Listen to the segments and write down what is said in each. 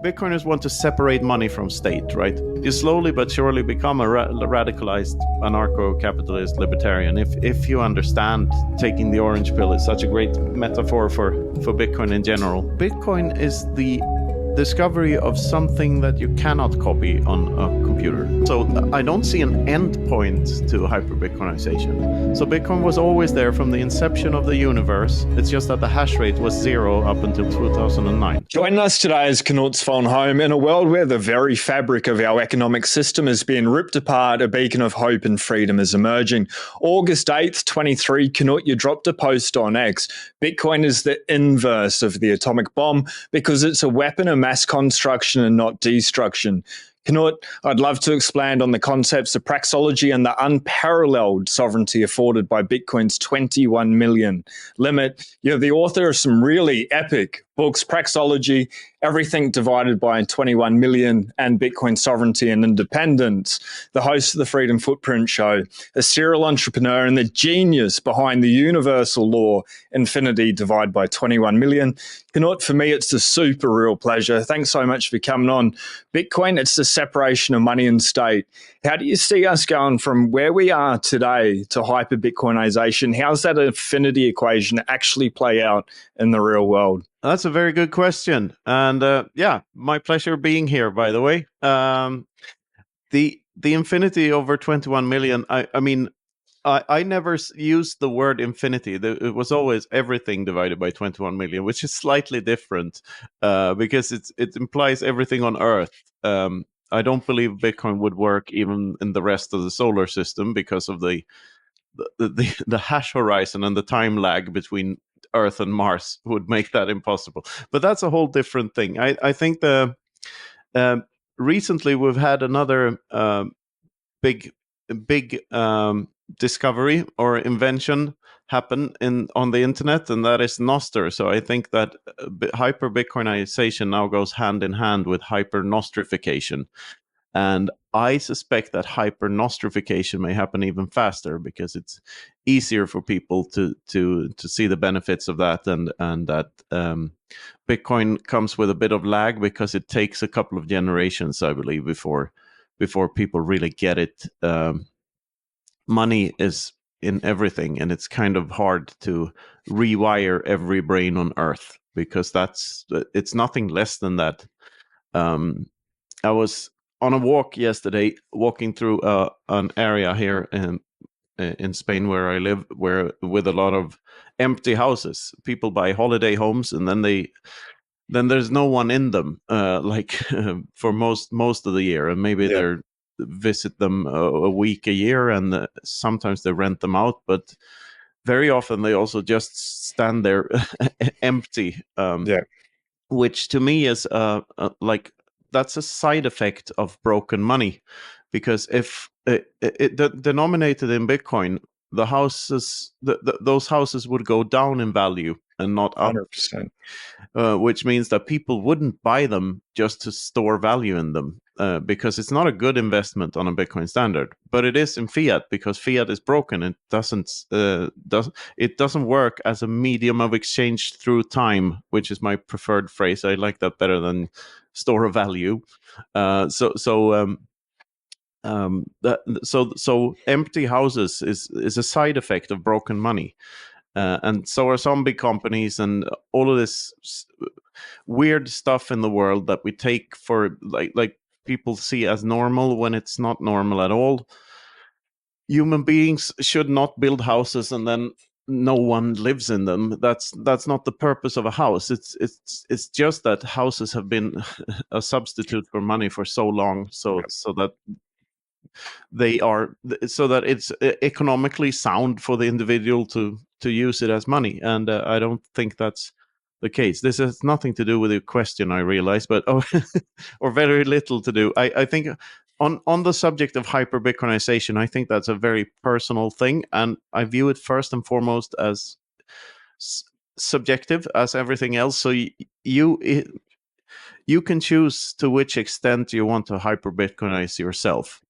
Bitcoiners want to separate money from state, right? You slowly but surely become a radicalized anarcho-capitalist libertarian if you understand taking the orange pill is such a great metaphor for Bitcoin in general. Bitcoin is the discovery of something that you cannot copy on a computer. So I don't see an end point to hyperbitcoinization. So Bitcoin was always there from the inception of the universe. It's just that the hash rate was 0 up until 2009. Joining us today is Knut Svanholm. In a world where the very fabric of our economic system is being ripped apart, a beacon of hope and freedom is emerging. August 8th, 23, Knut, you dropped a post on X. Bitcoin is the inverse of the atomic bomb because it's a weapon of mass construction and not destruction. Knut, I'd love to expand on the concepts of praxology and the unparalleled sovereignty afforded by Bitcoin's 21 million limit. You're the author of some really epic books, Praxology, Everything Divided by 21 Million, and Bitcoin Sovereignty and Independence, the host of the Freedom Footprint Show, a serial entrepreneur and the genius behind the universal law, Infinity Divided by 21 Million. Knut, for me, it's a super real pleasure. Thanks so much for coming on. Bitcoin, it's the separation of money and state. How do you see us going from where we are today to hyper-Bitcoinization? How's that infinity equation actually play out in the real world? That's a very good question. And yeah, my pleasure being here, by the way. The infinity over 21 million, I mean, I never used the word infinity. It was always everything divided by 21 million, which is slightly different because it implies everything on Earth. I don't believe Bitcoin would work even in the rest of the solar system because of the hash horizon and the time lag between Earth and Mars would make that impossible. But that's a whole different thing. I think recently we've had another big discovery or invention happen on the internet, and that is Nostr. So I think that hyper-Bitcoinization now goes hand in hand with hyper-Nostrification. And I suspect that hyper-Nostrification may happen even faster because it's easier for people to see the benefits of that, and that Bitcoin comes with a bit of lag because it takes a couple of generations, I believe, before people really get it. Money is in everything, and it's kind of hard to rewire every brain on Earth because it's nothing less than that. I was on a walk yesterday, walking through an area here in Spain where I live, with a lot of empty houses. People buy holiday homes, and then there's no one in them, for most of the year, and maybe they visit them a week a year, and sometimes they rent them out, but very often they also just stand there empty. Which to me is that's a side effect of broken money, because if denominated in Bitcoin, the houses, those houses would go down in value and not up. 100%. Which means that people wouldn't buy them just to store value in them, because it's not a good investment on a Bitcoin standard. But it is in fiat, because fiat is broken. It doesn't work as a medium of exchange through time, which is my preferred phrase. I like that better than store of value. So empty houses is a side effect of broken money. And so are some big companies and all of this weird stuff in the world that we take for like people see as normal when it's not normal at all. Human beings should not build houses and then no one lives in them. That's not the purpose of a house. It's just that houses have been a substitute for money for so long, so that it's economically sound for the individual to use it as money. And I don't think that's the case. This has nothing to do with your question, I realize, but or very little to do. I think on the subject of hyper-Bitcoinization, I think that's a very personal thing, and I view it first and foremost as subjective, as everything else. So you can choose to which extent you want to hyper-Bitcoinize yourself.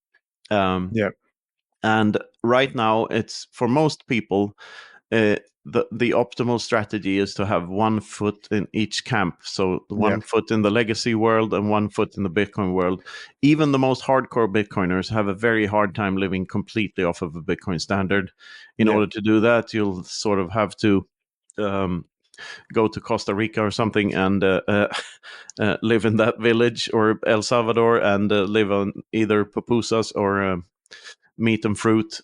And right now, it's for most people, the optimal strategy is to have one foot in each camp. So one Yeah. foot in the legacy world and one foot in the Bitcoin world. Even the most hardcore Bitcoiners have a very hard time living completely off of a Bitcoin standard. In Yeah. order to do that, you'll sort of have to go to Costa Rica or something and live in that village, or El Salvador, and live on either pupusas or meat and fruit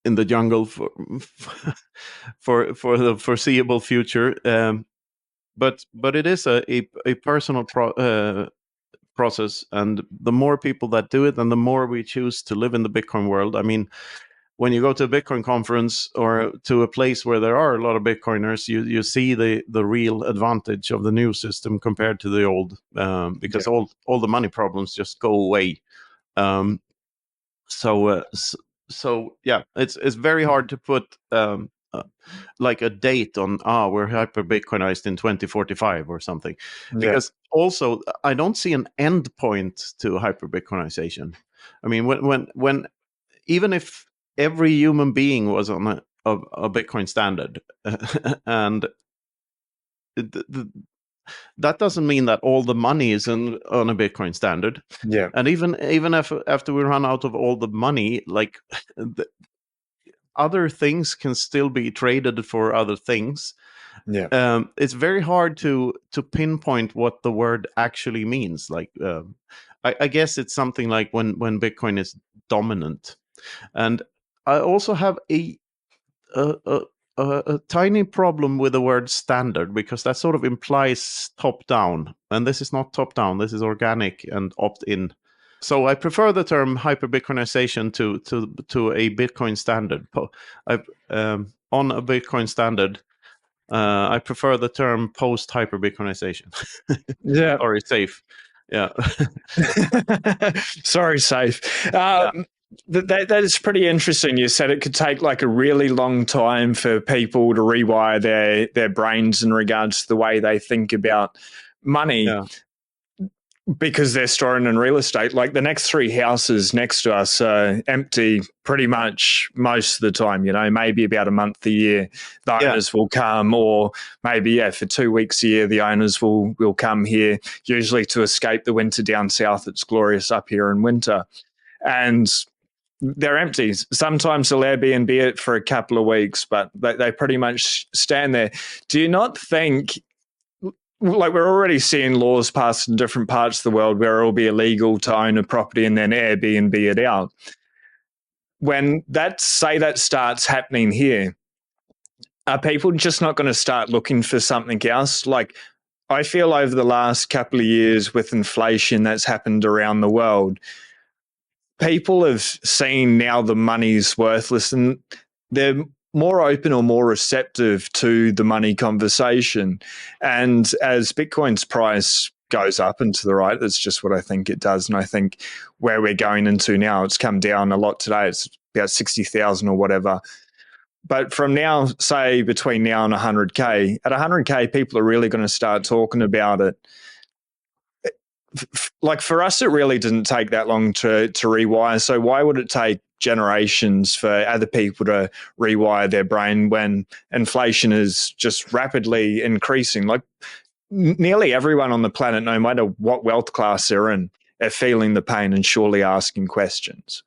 in the jungle for the foreseeable future. But it is a personal process, and the more people that do it, and the more we choose to live in the Bitcoin world. I mean, when you go to a Bitcoin conference or to a place where there are a lot of Bitcoiners, you see the real advantage of the new system compared to the old, because all the money problems just go away. Um, so yeah, it's very hard to put like a date on we're hyper Bitcoinized in 2045 or something, Yeah. because also I don't see an end point to hyper Bitcoinization. I mean, when even if every human being was on a Bitcoin standard, and that doesn't mean that all the money is on a Bitcoin standard. Yeah. And even if after we run out of all the money, like other things can still be traded for other things. Yeah. It's very hard to pinpoint what the word actually means. Like, I guess it's something like when Bitcoin is dominant. And I also have a, a, a tiny problem with the word standard, because that sort of implies top down, and this is not top down. This is organic and opt in. So I prefer the term hyper Bitcoinization to a Bitcoin standard. On a Bitcoin standard, I prefer the term post hyper Bitcoinization. Yeah. Sorry, safe. Yeah. Sorry, safe. Yeah. That is pretty interesting. You said it could take like a really long time for people to rewire their brains in regards to the way they think about money. Yeah. Because they're storing in real estate. Like the next 3 houses next to us are empty pretty much most of the time, maybe about a month a year the Yeah. owners will come, or maybe for 2 weeks a year the owners will come here, usually to escape the winter down south. It's glorious up here in winter. And they're empty. Sometimes they'll Airbnb it for a couple of weeks, but they pretty much stand there. Do you not think, like, we're already seeing laws passed in different parts of the world where it'll be illegal to own a property and then Airbnb it out? When that starts happening here, are people just not going to start looking for something else? Like, I feel over the last couple of years with inflation that's happened around the world, people have seen now the money's worthless, and they're more open or more receptive to the money conversation. And as Bitcoin's price goes up and to the right, that's just what I think it does. And I think where we're going into now, it's come down a lot today. It's about 60,000 or whatever. But from now, say between now and 100K, at 100K, people are really going to start talking about it. Like, for us, it really didn't take that long to rewire. So why would it take generations for other people to rewire their brain when inflation is just rapidly increasing? Like, nearly everyone on the planet, no matter what wealth class they're in, are feeling the pain and surely asking questions.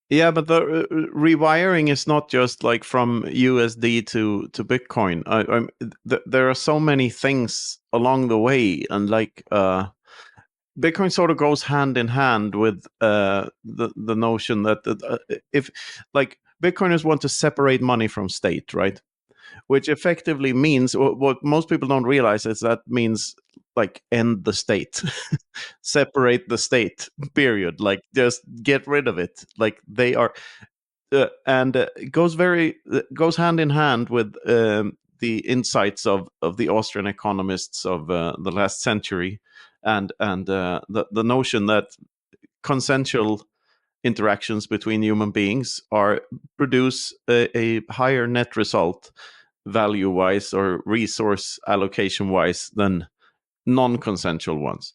Yeah, but the rewiring is not just like from USD to Bitcoin. There are so many things along the way, and like Bitcoin sort of goes hand in hand with the notion that if like Bitcoiners want to separate money from state, right? Which effectively means what most people don't realize is that means like end the state, separate the state, period. Like just get rid of it. Like they are, and it goes hand in hand with the insights of the Austrian economists of the last century, and the notion that consensual interactions between human beings are produce a higher net result value wise or resource allocation wise than non-consensual ones,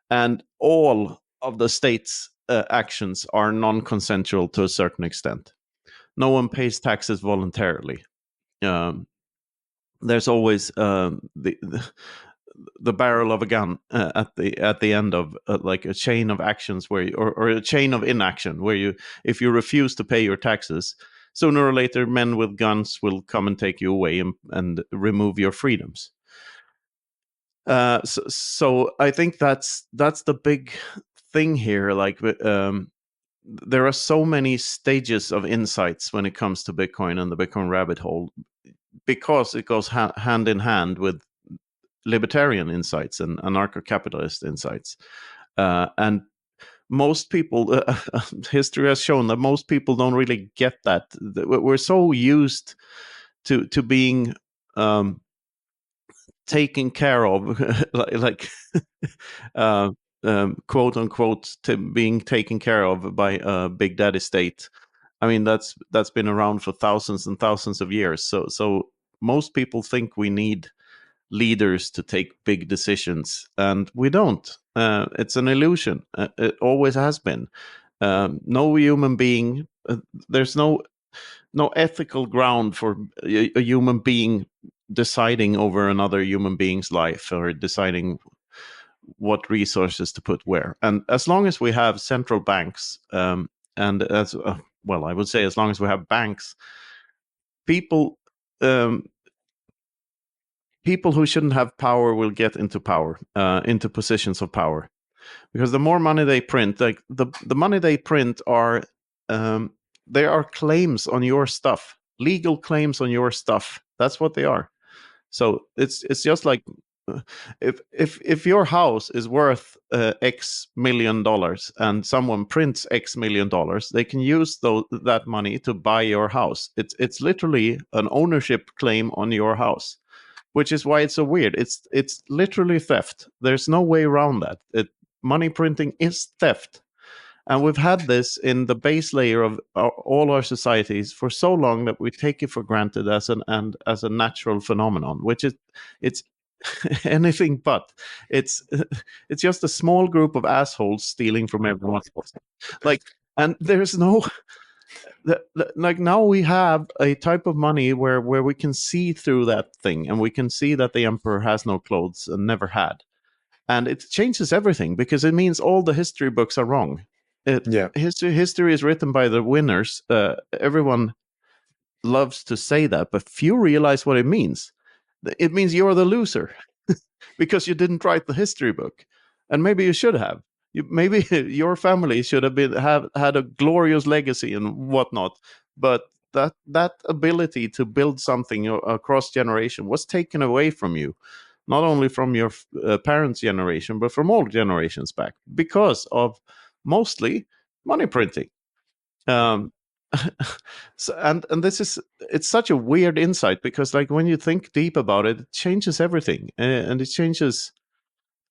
and all of the state's actions are non-consensual to a certain extent. No one pays taxes voluntarily. Um, there's always the barrel of a gun at the end of like a chain of actions where or a chain of inaction where if you refuse to pay your taxes, sooner or later men with guns will come and take you away and remove your freedoms. So I think that's the big thing here. Like there are so many stages of insights when it comes to Bitcoin and the Bitcoin rabbit hole, because it goes hand in hand with libertarian insights and anarcho-capitalist insights. And most people, history has shown that most people don't really get that. We're so used to being taken care of, like quote unquote, being taken care of by a big daddy state. I mean, that's been around for thousands and thousands of years. So most people think we need leaders to take big decisions, and we don't. It's an illusion. It always has been. No human being. There's no ethical ground for a human being deciding over another human being's life or deciding what resources to put where. And as long as we have central banks, and as well, I would say as long as we have banks, people people who shouldn't have power will get into power, into positions of power, because the more money they print, like the money they print are they are claims on your stuff, legal claims on your stuff. That's what they are. So it's just like if your house is worth X million dollars and someone prints X million dollars, they can use that money to buy your house. It's literally an ownership claim on your house, which is why it's so weird. It's literally theft. There's no way around that. Money printing is theft. And we've had this in the base layer of all our societies for so long that we take it for granted as a natural phenomenon, which is it's anything but. It's just a small group of assholes stealing from everyone else. Like, and there's no like, now we have a type of money where we can see through that thing, and we can see that the emperor has no clothes and never had. And it changes everything, because it means all the history books are wrong. History is written by the winners. Everyone loves to say that, but few realize what it means. It means you're the loser because you didn't write the history book, and maybe you should have. Maybe your family should have had a glorious legacy and whatnot, but that ability to build something across generation was taken away from you, not only from your parents' generation, but from all generations back, because of mostly money printing. So, and this is, it's such a weird insight, because like when you think deep about it, it changes everything, and it changes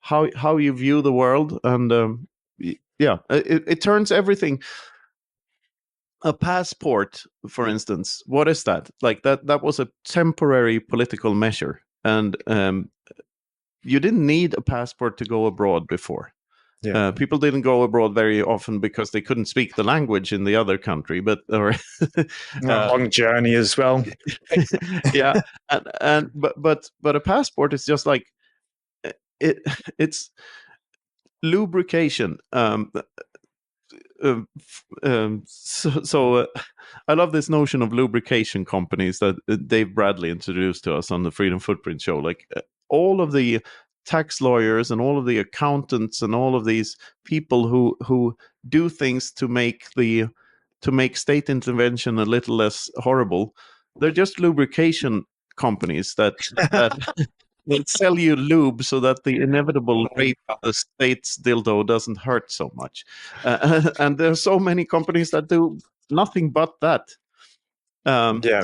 how you view the world, and it turns everything. A passport, for instance, what is that? Like that was a temporary political measure, and you didn't need a passport to go abroad before. People didn't go abroad very often because they couldn't speak the language in the other country, but or a long journey as well. Yeah, but a passport is just like it's lubrication. So I love this notion of lubrication companies that Dave Bradley introduced to us on the Freedom Footprint show. Like all of the tax lawyers and all of the accountants and all of these people who do things to make state intervention a little less horrible, they're just lubrication companies that will sell you lube so that the inevitable rape of the state's dildo doesn't hurt so much. And there are so many companies that do nothing but that.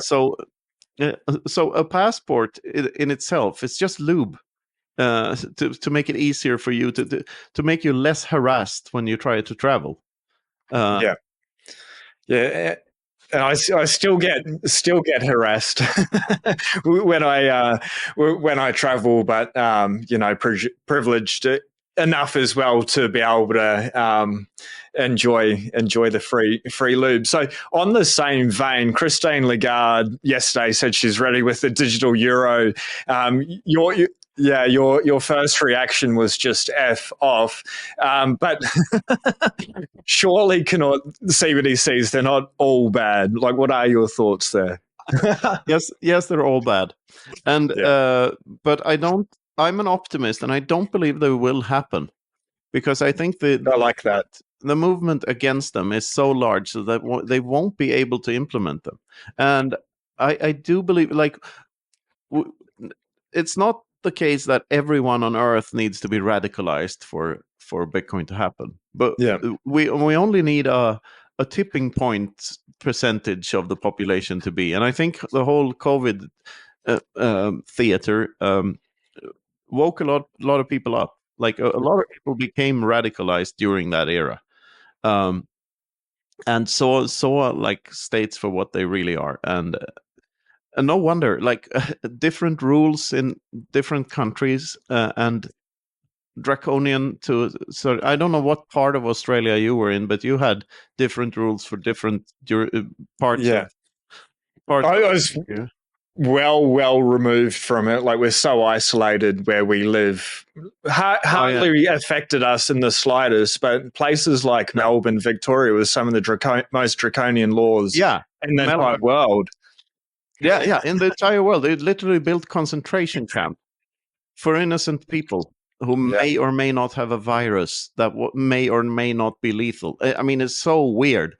So a passport in itself is just lube. To make it easier for you to make you less harassed when you try to travel. And I still get harassed when I travel, but privileged enough as well to be able to enjoy the free lube. So on the same vein, Christine Lagarde yesterday said she's ready with the digital euro. Your first reaction was just F off. But surely cannot CBDCs, they're not all bad. Like, what are your thoughts there? Yes, they're all bad. And but I'm an optimist, and I don't believe they will happen, because I think I like that. the movement against them is so large so that they won't be able to implement them. And I do believe, like, it's not the case that everyone on Earth needs to be radicalized for Bitcoin to happen, but we only need a tipping point percentage of the population to be. And I think the whole COVID theater woke a lot of people up. Like a lot of people became radicalized during that era, and saw like states for what they really are. And no wonder, like, different rules in different countries, and draconian to. So I don't know what part of Australia you were in, but you had different rules for different parts. Yeah, parts. I was well removed from it. Like, we're so isolated where we live. Hardly affected us in the slightest, but places like Melbourne, Victoria, was some of the most draconian laws in the entire world. Yeah, in the entire world. They literally built concentration camps for innocent people who may or may not have a virus that may or may not be lethal. I mean, it's so weird.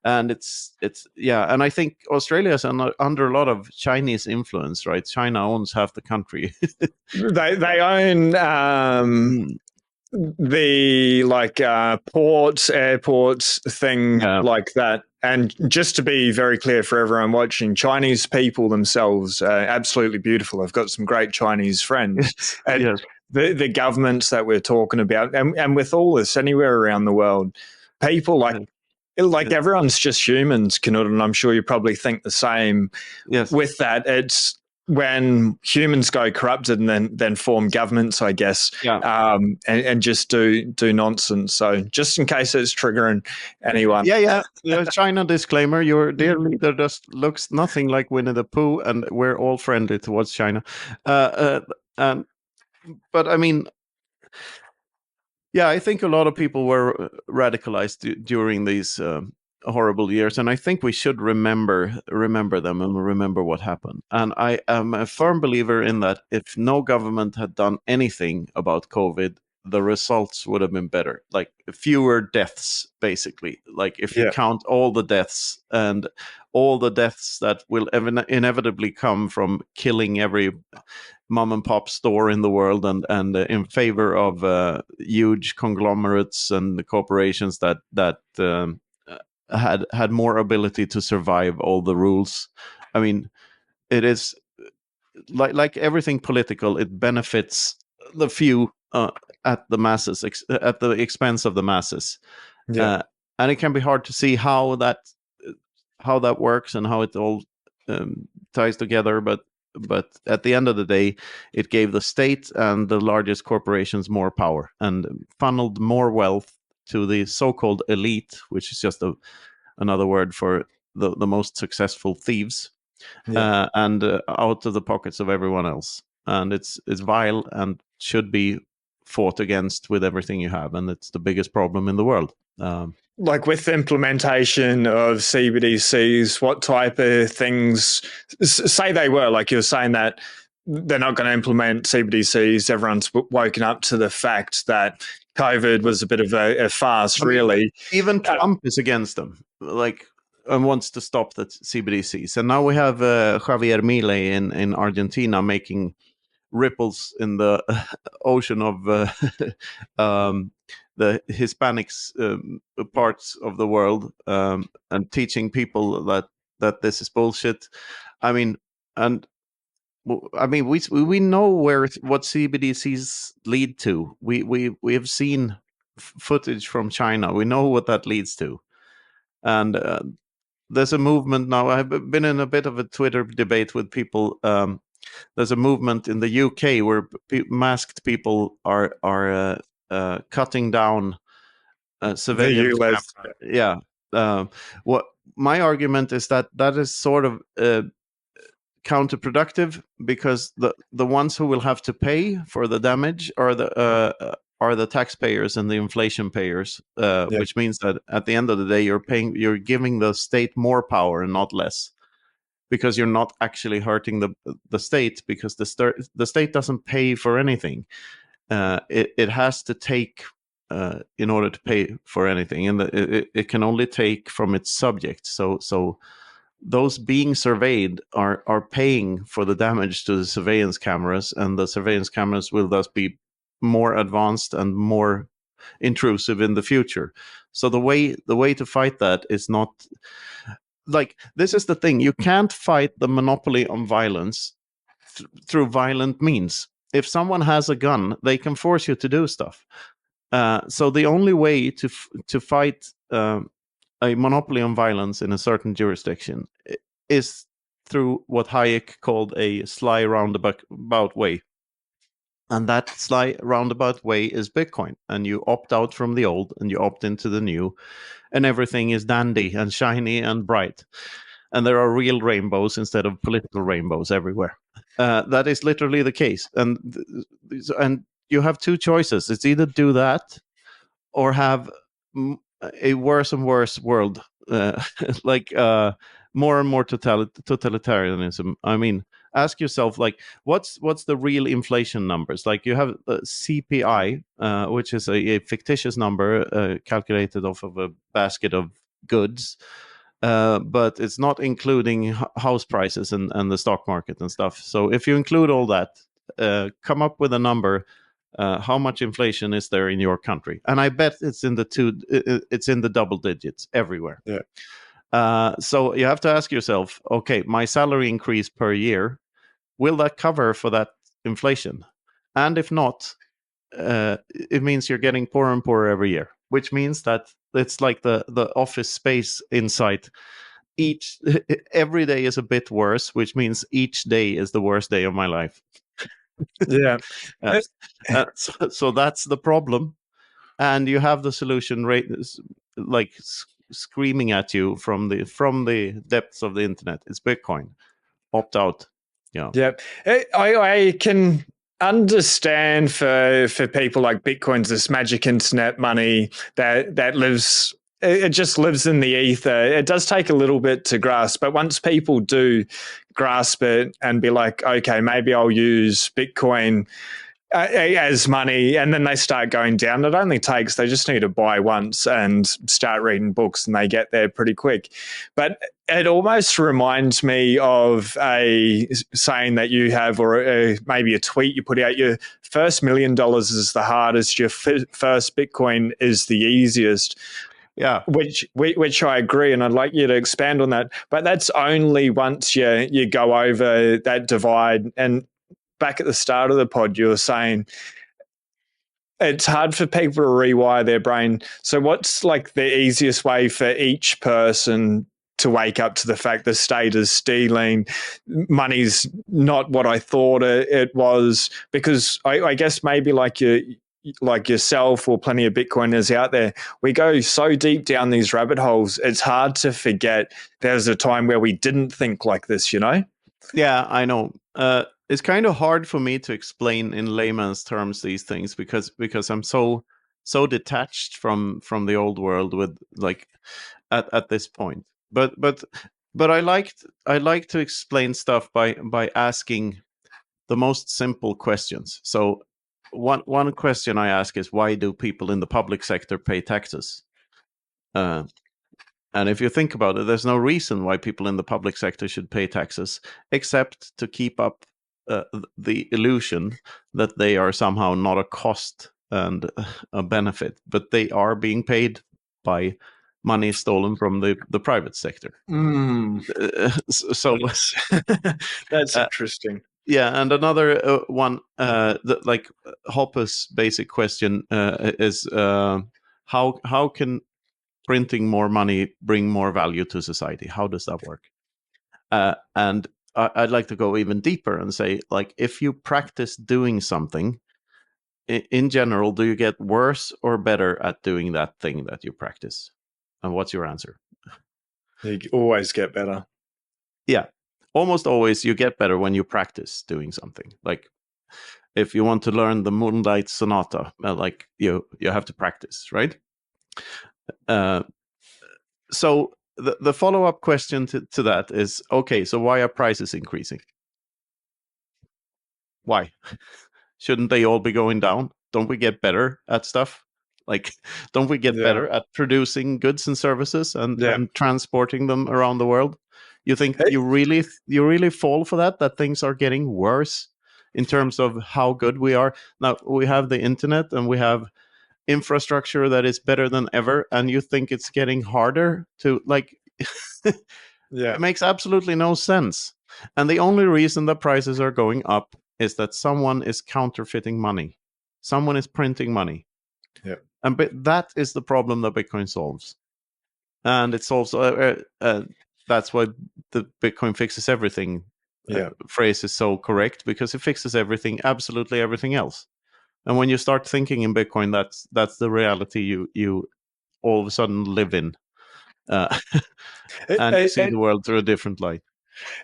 And it's and I think Australia is under a lot of Chinese influence, right? China owns half the country. They own the ports, airports, thing like that. And just to be very clear for everyone watching, Chinese people themselves are absolutely beautiful. I've got some great Chinese friends. And the governments that we're talking about, and with all this anywhere around the world, people like everyone's just humans, Knut, and I'm sure you probably think the same. With that, it's when humans go corrupted and then form governments, I guess, and just do nonsense. So just in case it's triggering anyone. China disclaimer: your dear leader just looks nothing like Winnie the Pooh, and we're all friendly towards China. But I mean, I think a lot of people were radicalized during these horrible years, and I think we should remember them and remember what happened. And I am a firm believer in that if no government had done anything about COVID, the results would have been better. Like fewer deaths, basically. Like if you count all the deaths and all the deaths that will inevitably come from killing every mom and pop store in the world, and in favor of huge conglomerates and the corporations that had more ability to survive all the rules. I mean, it is like everything political. It benefits the few at the masses, at the expense of the masses. And it can be hard to see how that works and how it all ties together. But at the end of the day, it gave the state and the largest corporations more power and funneled more wealth to the so-called elite, which is just another word for the most successful thieves, and out of the pockets of everyone else. And it's vile and should be fought against with everything you have. And it's the biggest problem in the world. Like with implementation of CBDCs, what type of things, say they were, like you're saying that they're not going to implement CBDCs. Everyone's woken up to the fact that COVID was a bit of a farce, really. Even Trump is against them, like, and wants to stop the CBDCs. And now we have Javier Milei in Argentina making ripples in the ocean of the Hispanics parts of the world, and teaching people that this is bullshit. I mean, we know what CBDCs lead to. We have seen footage from China. We know what that leads to, and there's a movement now. I've been in a bit of a Twitter debate with people. There's a movement in the UK where masked people are cutting down The civilians. ULEZ. Yeah. What my argument is that is sort of counterproductive, because the ones who will have to pay for the damage are the taxpayers and the inflation payers, which means that at the end of the day you're giving the state more power and not less, because you're not actually hurting the state, because the state doesn't pay for anything. It has to take in order to pay for anything, and it can only take from its subject. So those being surveyed are paying for the damage to the surveillance cameras, and the surveillance cameras will thus be more advanced and more intrusive in the future. So the way to fight that is not like, this is the thing: you can't fight the monopoly on violence through violent means. If someone has a gun, they can force you to do stuff. So the only way to fight a monopoly on violence in a certain jurisdiction is through what Hayek called a sly roundabout way. And that sly roundabout way is Bitcoin. And you opt out from the old and you opt into the new, and everything is dandy and shiny and bright. And there are real rainbows instead of political rainbows everywhere. That is literally the case. And you have two choices. It's either do that or have a worse and worse world, like more and more totalitarianism. I mean, ask yourself, like, what's the real inflation numbers? Like, you have CPI, which is a fictitious number calculated off of a basket of goods, but it's not including house prices and the stock market and stuff. So if you include all that, come up with a number. How much inflation is there in your country? And I bet it's in the double digits everywhere. Yeah. So you have to ask yourself, okay, my salary increase per year, will that cover for that inflation? And if not, it means you're getting poorer and poorer every year, which means that it's like the Office Space insight. Every day is a bit worse, which means each day is the worst day of my life. Yeah. So that's the problem, and you have the solution like screaming at you from the depths of the internet. It's Bitcoin. Opt out. Yeah. I can understand for people like Bitcoin's this magic internet money that lives. It just lives in the ether. It does take a little bit to grasp, but once people do grasp it and be like, okay, maybe I'll use Bitcoin as money, and then they start going down. It only takes, they just need to buy once and start reading books, and they get there pretty quick. But it almost reminds me of a saying that you have, or maybe a tweet you put out: your first $1 million is the hardest, your first Bitcoin is the easiest. Yeah, which I agree, and I'd like you to expand on that. But that's only once you go over that divide. And back at the start of the pod, you were saying it's hard for people to rewire their brain. So what's like the easiest way for each person to wake up to the fact the state is stealing, money's not what I thought it was? Because I guess maybe like yourself or plenty of Bitcoiners out there, we go so deep down these rabbit holes, it's hard to forget there was a time where we didn't think like this, you know? Yeah, I know. It's kind of hard for me to explain in layman's terms these things, because I'm so detached from the old world with, like, at this point. But I like to explain stuff by asking the most simple questions. So one question I ask is, why do people in the public sector pay taxes? And if you think about it, there's no reason why people in the public sector should pay taxes, except to keep up the illusion that they are somehow not a cost and a benefit, but they are being paid by money stolen from the private sector. So that's interesting. Yeah, and another one, like Hoppe's basic question is, how can printing more money bring more value to society? How does that work? And I'd like to go even deeper and say, like, if you practice doing something in general, do you get worse or better at doing that thing that you practice? And what's your answer? You always get better. Yeah, almost always you get better when you practice doing something. Like if you want to learn the Moonlight Sonata, like you have to practice, right? So the follow-up question to that is, okay, so why are prices increasing? Why? Shouldn't they all be going down? Don't we get better at stuff? Like, don't we get better at producing goods and services and transporting them around the world? You think you really fall for that things are getting worse in terms of how good we are? Now we have the internet and we have infrastructure that is better than ever, and you think it's getting harder to like it makes absolutely no sense. And the only reason the prices are going up is that someone is counterfeiting money. Someone is printing money. Yeah. And that is the problem that Bitcoin solves. And it solves, that's why the Bitcoin fixes everything phrase is so correct, because it fixes everything, absolutely everything else. And when you start thinking in Bitcoin, that's the reality you all of a sudden live in. And you see the world through a different light.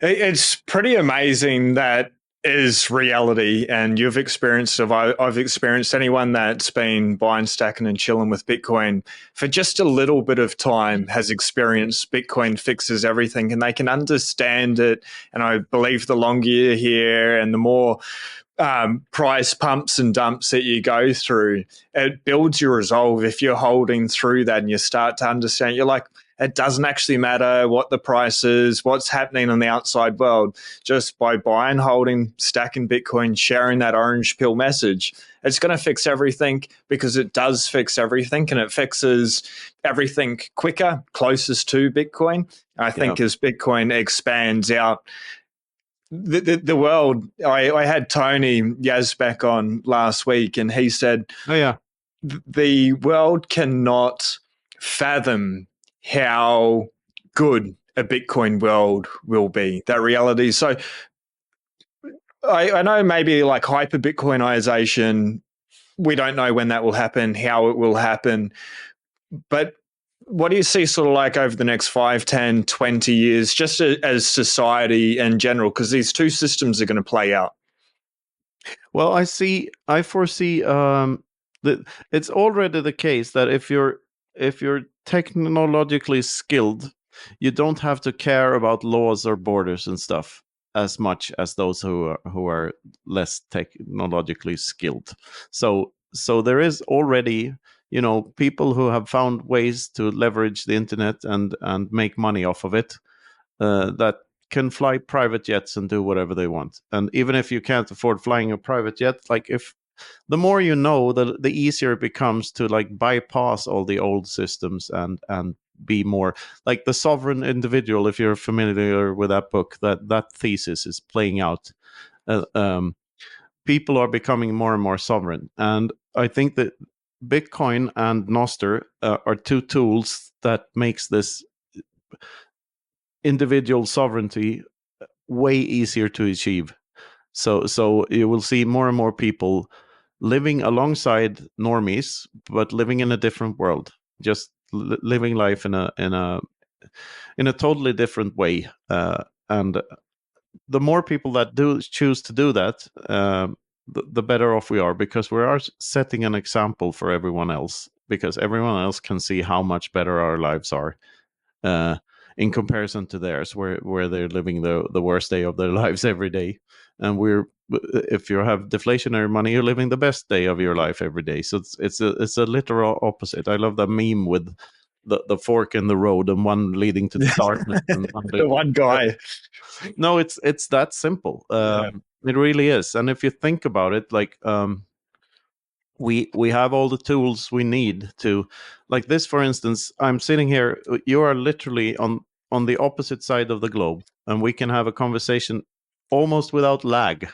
It's pretty amazing that is reality, and you've experienced I've experienced anyone that's been buying, stacking and chilling with Bitcoin for just a little bit of time has experienced Bitcoin fixes everything, and they can understand it. And I believe the longer you're here and the more price pumps and dumps that you go through, it builds your resolve. If you're holding through that and you start to understand, you're like, it doesn't actually matter what the price is, what's happening in the outside world. Just by buying, holding, stacking Bitcoin, sharing that orange pill message, it's going to fix everything, because it does fix everything, and it fixes everything quicker, closest to Bitcoin. I think as Bitcoin expands out, the world, I had Tony Yazbek on last week, and he said, the world cannot fathom how good a Bitcoin world will be, that reality. So I know maybe like hyper-Bitcoinization, we don't know when that will happen, how it will happen, but what do you see sort of like over the next 5, 10, 20 years, just as society in general? Because these two systems are going to play out. Well, I foresee that it's already the case that if you're technologically skilled, you don't have to care about laws or borders and stuff as much as those who are less technologically skilled. So there is already, people who have found ways to leverage the internet and make money off of it, that can fly private jets and do whatever they want. And even if you can't afford flying a private jet, like if the more you know, the easier it becomes to like bypass all the old systems and be more like the sovereign individual. If you're familiar with that book, that thesis is playing out. People are becoming more and more sovereign, and I think that Bitcoin and Nostr are two tools that makes this individual sovereignty way easier to achieve. So you will see more and more people living alongside normies, but living in a different world, just living life in a totally different way. And the more people that do choose to do that, the better off we are, because we are setting an example for everyone else, because everyone else can see how much better our lives are. In comparison to theirs, where they're living the worst day of their lives every day, and if you have deflationary money, you're living the best day of your life every day. So it's a literal opposite. I love that meme with the fork in the road, and one leading to darkness and one the one guy. No, it's that simple. It really is. And if you think about it, like we have all the tools we need to, like this, for instance, I'm sitting here, you are literally on the opposite side of the globe, and we can have a conversation almost without lag,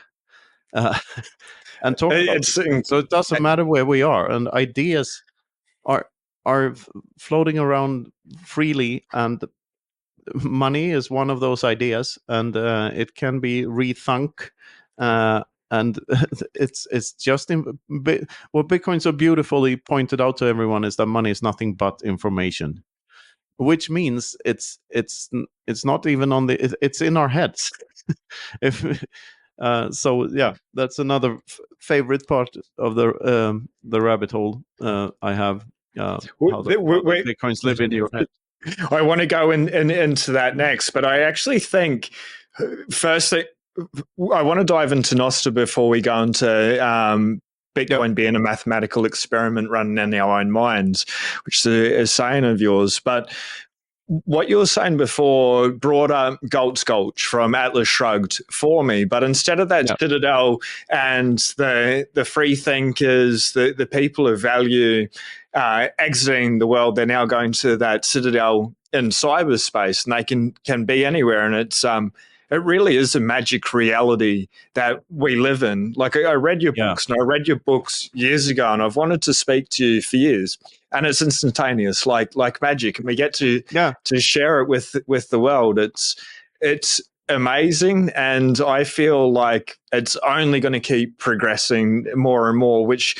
and talk about it. So it doesn't matter where we are, and ideas are floating around freely, and money is one of those ideas, and it can be rethunk, and it's just what Bitcoin so beautifully pointed out to everyone is that money is nothing but information, which means it's not even on it's in our heads. If so, yeah, that's another favorite part of the rabbit hole I have. How the Bitcoins live in your head. I want to go into that next, but I actually think firstly, I want to dive into Nostr before we go into Bitcoin being a mathematical experiment running in our own minds, which is a saying of yours. But what you were saying before brought up Galt's Gulch from Atlas Shrugged for me. But instead of that citadel and the free thinkers, the people of value exiting the world, they're now going to that citadel in cyberspace, and they can be anywhere. And it's it really is a magic reality that we live in. Like I read your books, and I read your books years ago, and I've wanted to speak to you for years. And it's instantaneous, like magic, and we get to share it with the world. It's amazing, and I feel like it's only going to keep progressing more and more. Which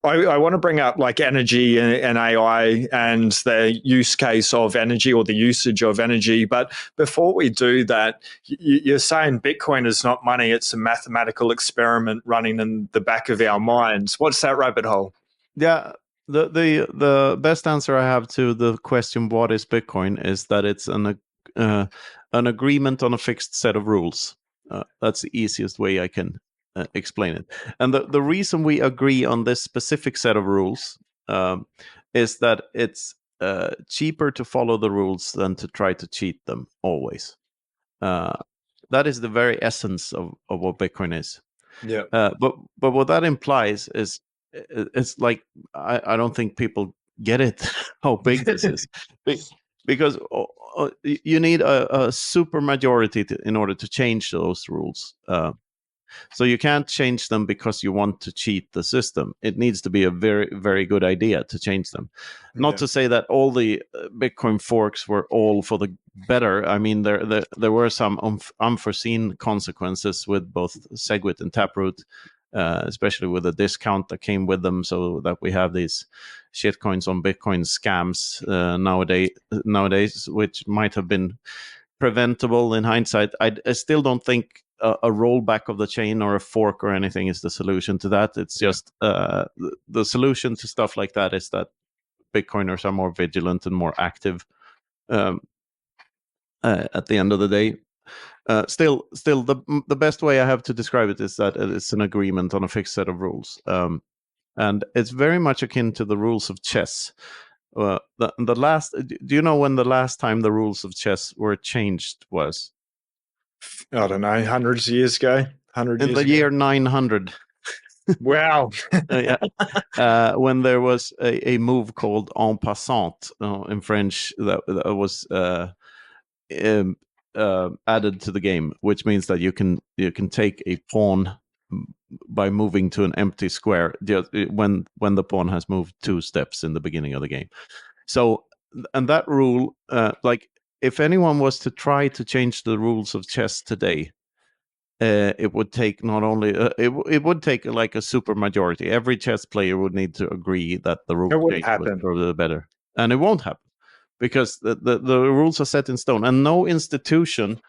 I want to bring up, like energy and AI and the use case of energy or the usage of energy. But before we do that, you're saying Bitcoin is not money; it's a mathematical experiment running in the back of our minds. What's that rabbit hole? Yeah. The best answer I have to the question what is Bitcoin is that it's an agreement on a fixed set of rules. That's the easiest way I can explain it. And the reason we agree on this specific set of rules is that it's cheaper to follow the rules than to try to cheat them always. That is the very essence of what Bitcoin is. Yeah. But what that implies is it's like I don't think people get it how big this is, because you need a super majority in order to change those rules. So you can't change them because you want to cheat the system. It needs to be a very, very good idea to change them. Not to say that all the Bitcoin forks were all for the better. I mean, there were some unforeseen consequences with both SegWit and Taproot, especially with the discount that came with them, so that we have these shitcoins on Bitcoin scams nowadays, which might have been preventable in hindsight. I still don't think a rollback of the chain or a fork or anything is the solution to that. It's just the solution to stuff like that is that Bitcoiners are more vigilant and more active at the end of the day. Still, the best way I have to describe it is that it's an agreement on a fixed set of rules. And it's very much akin to the rules of chess. The last, do you know when the last time the rules of chess were changed was? I don't know, hundreds of years ago. In the year 900. Wow. When there was a move called en passant in French that was added to the game, which means that you can take a pawn by moving to an empty square when the pawn has moved 2 steps in the beginning of the game. So, and that rule, like if anyone was to try to change the rules of chess today, it would take not only it would take like a super majority. Every chess player would need to agree that the rule change was for the better, and it won't happen because the rules are set in stone, and no institution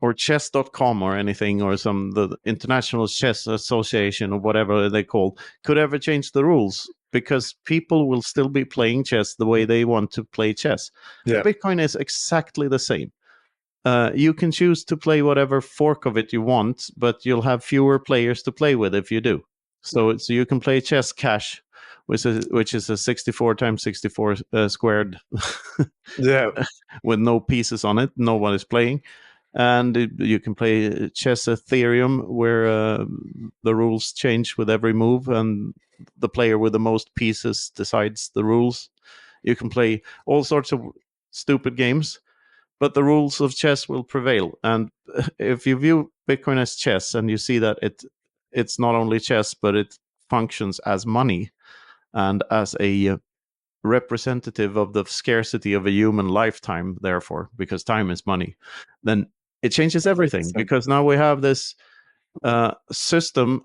or chess.com or anything or the International Chess Association or whatever they call could ever change the rules, because people will still be playing chess the way they want to play chess. Bitcoin is exactly the same. You can choose to play whatever fork of it you want, but you'll have fewer players to play with if you do. So you can play chess cash, which is a 64 times 64 squared, with no pieces on it. No one is playing, and you can play chess Ethereum, where the rules change with every move, and the player with the most pieces decides the rules. You can play all sorts of stupid games, but the rules of chess will prevail. And if you view Bitcoin as chess and you see that it's not only chess, but it functions as money and as a representative of the scarcity of a human lifetime, therefore, because time is money, then it changes everything. Because now we have this system,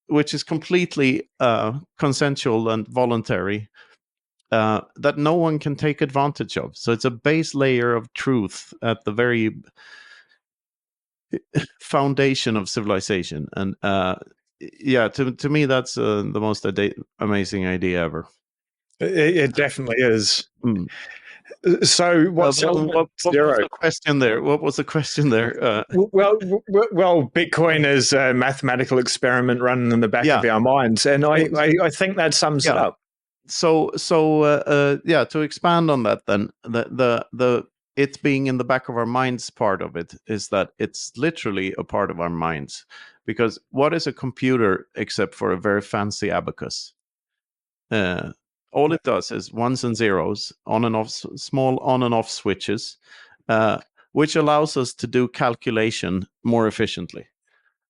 which is completely consensual and voluntary, that no one can take advantage of. So it's a base layer of truth at the very foundation of civilization. And yeah, to me, that's the most amazing idea ever. It definitely is. Mm. So what's what was the question there? What was the question there? Well, Bitcoin is a mathematical experiment running in the back of our minds, and I think that sums it up. So yeah, to expand on that, then the it being in the back of our minds part of it is that it's literally a part of our minds, because what is a computer except for a very fancy abacus? All it does is ones and zeros, on and off, small on and off switches, which allows us to do calculation more efficiently.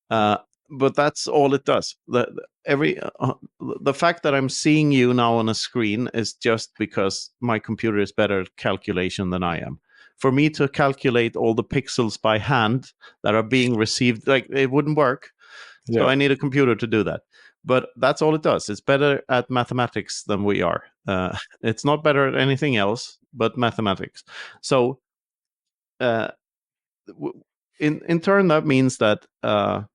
But that's all it does. The fact that I'm seeing you now on a screen is just because my computer is better at calculation than I am. For me to calculate all the pixels by hand that are being received, like, it wouldn't work. So I need a computer to do that. But that's all it does. It's better at mathematics than we are. It's not better at anything else but mathematics. So in turn, that means that a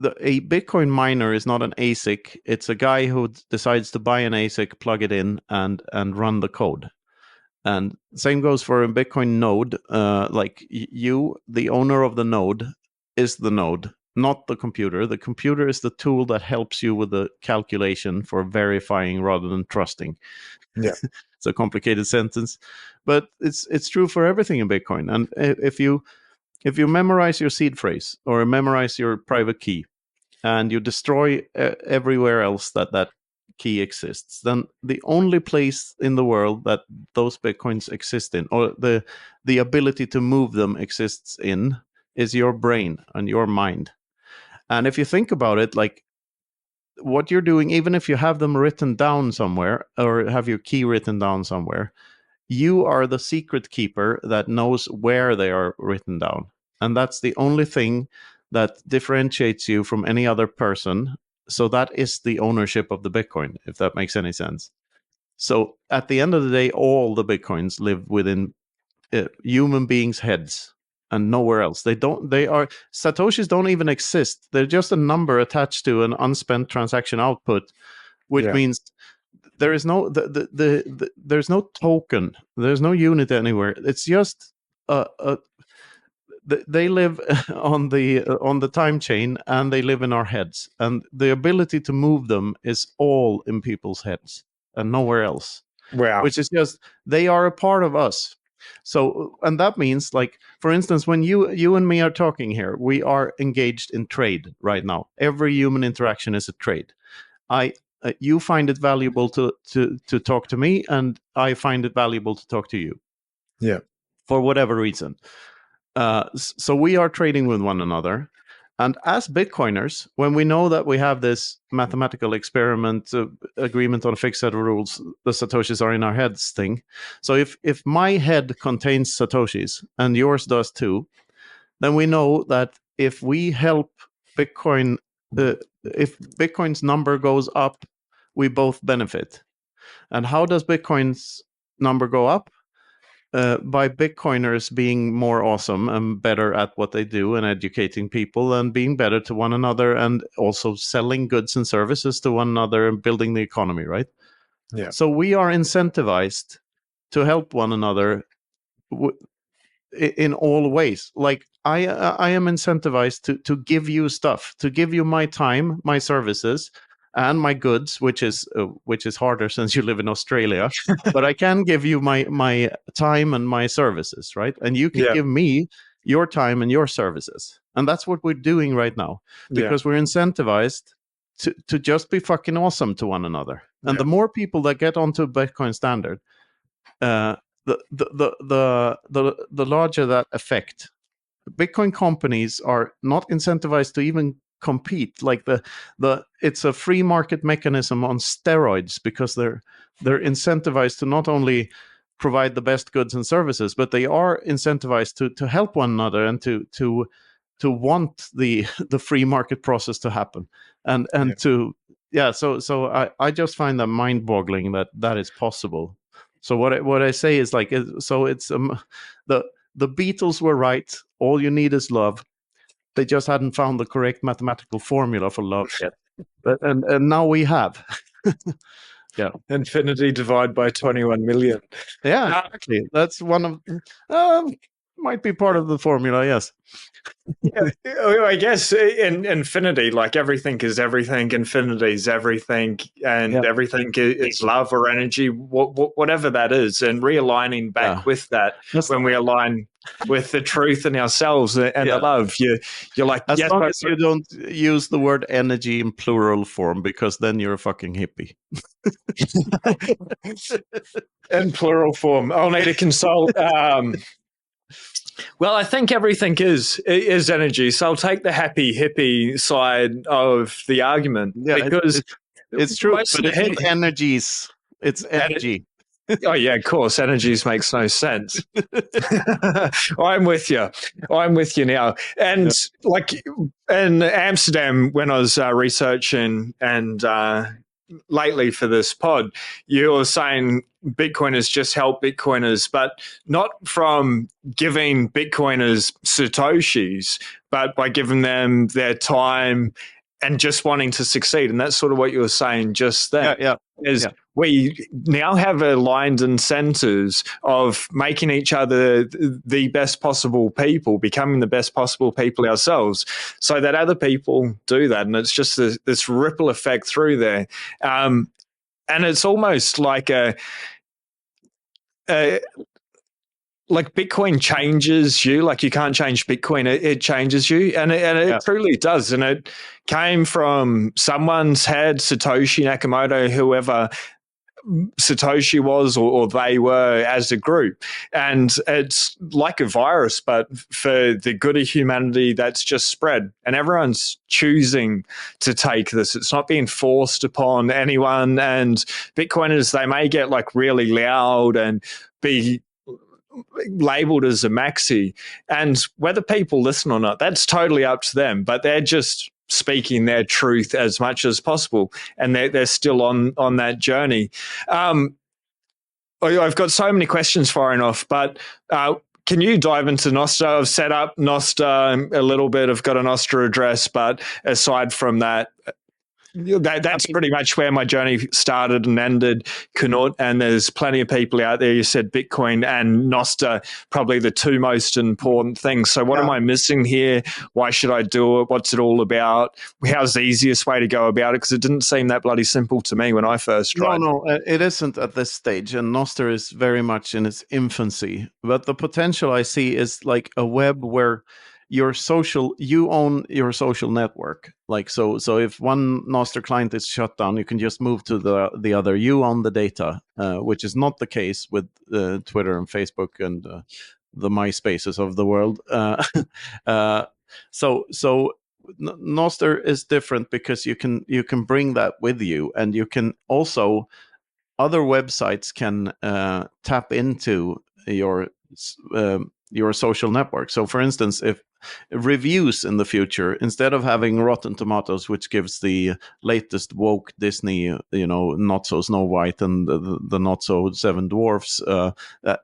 Bitcoin miner is not an ASIC. It's a guy who decides to buy an ASIC, plug it in, and run the code. And same goes for a Bitcoin node. Like you, the owner of the node, is the node, not the computer. The computer is the tool that helps you with the calculation for verifying rather than trusting. Yeah. It's a complicated sentence, but it's true for everything in Bitcoin. And if you memorize your seed phrase or memorize your private key, and you destroy everywhere else that key exists, then the only place in the world that those Bitcoins exist in, or the ability to move them exists in, is your brain and your mind. And if you think about it, like, what you're doing, even if you have them written down somewhere or have your key written down somewhere, you are the secret keeper that knows where they are written down. And that's the only thing that differentiates you from any other person. So that is the ownership of the Bitcoin, if that makes any sense. So at the end of the day, all the Bitcoins live within human beings' heads and nowhere else. Satoshis don't even exist. They're just a number attached to an unspent transaction output, which means there is no there's no token, there's no unit anywhere. It's just they live on the time chain, and they live in our heads, and the ability to move them is all in people's heads and nowhere else. Wow. Which is just, they are a part of us. So, and that means, like, for instance, when you and me are talking here, we are engaged in trade right now. Every human interaction is a trade. You find it valuable to talk to me, and I find it valuable to talk to you. Yeah. For whatever reason. So we are trading with one another. And as Bitcoiners, when we know that we have this mathematical experiment, agreement on a fixed set of rules, the Satoshis are in our heads thing. So if my head contains Satoshis and yours does too, then we know that if we help Bitcoin, if Bitcoin's number goes up, we both benefit. And how does Bitcoin's number go up? By Bitcoiners being more awesome and better at what they do, and educating people and being better to one another, and also selling goods and services to one another and building the economy, right? Yeah. So we are incentivized to help one another in all ways. Like I am incentivized to give you stuff, to give you my time, my services, and my goods, which is harder since you live in Australia. But I can give you my time and my services, right? And you can give me your time and your services. And that's what we're doing right now, because we're incentivized to just be fucking awesome to one another. And the more people that get onto Bitcoin standard, the larger that effect. Bitcoin companies are not incentivized to even compete. Like it's a free market mechanism on steroids, because they're incentivized to not only provide the best goods and services, but they are incentivized to help one another and to want the free market process to happen, and I just find that mind-boggling that is possible. So what I say is like, so it's the Beatles were right. All you need is love. They just hadn't found the correct mathematical formula for love yet. And now we have. Yeah. Infinity divided by 21 million. Yeah, exactly. That's one of might be part of the formula. Yes. Yeah, I guess in infinity, like everything is everything, infinity is everything, and everything is love or energy, whatever that is, and realigning back with that. When we align with the truth in ourselves and the love, you're like, as long as you don't use the word energy in plural form, because then you're a fucking hippie. In plural form, I'll need to consult. Well, I think everything is energy, so I'll take the happy hippie side of the argument, because it's true, but it's not energies. It's energy. Oh yeah, of course, energies makes no sense. I'm with you now. And like in Amsterdam, when I was researching and lately for this pod, you were saying Bitcoiners just help Bitcoiners, but not from giving Bitcoiners Satoshis, but by giving them their time and just wanting to succeed. And that's sort of what you were saying just then. We now have aligned incentives of making each other the best possible people, becoming the best possible people ourselves, so that other people do that. And it's just this ripple effect through there. And it's almost like like Bitcoin changes you. Like you can't change Bitcoin, it changes you, and it truly does. And it came from someone's head, Satoshi Nakamoto, whoever Satoshi was or they were as a group. And it's like a virus, but for the good of humanity, that's just spread. And everyone's choosing to take this. It's not being forced upon anyone. And Bitcoiners, they may get like really loud and be labeled as a maxi, and whether people listen or not, that's totally up to them, but they're just speaking their truth as much as possible, and they're still on that journey. I've got so many questions firing off, but can you dive into Nostr? I've set up Nostr a little bit. I've got a Nostr address, but aside from that, that's pretty much where my journey started and ended, Knut. And there's plenty of people out there. You said Bitcoin and Nostr, probably the two most important things. So what am I missing here? Why should I do it? What's it all about? How's the easiest way to go about it? Because it didn't seem that bloody simple to me when I first tried. No, it isn't at this stage. And Nostr is very much in its infancy. But the potential I see is like a web where you own your social network. Like so if one Nostr client is shut down, you can just move to the other. You own the data, which is not the case with Twitter and Facebook and the MySpaces of the world. So Nostr is different because you can bring that with you, and you can also, other websites can tap into your social network. So for instance, if reviews in the future, instead of having Rotten Tomatoes, which gives the latest woke Disney, not so Snow White and the not so Seven Dwarfs,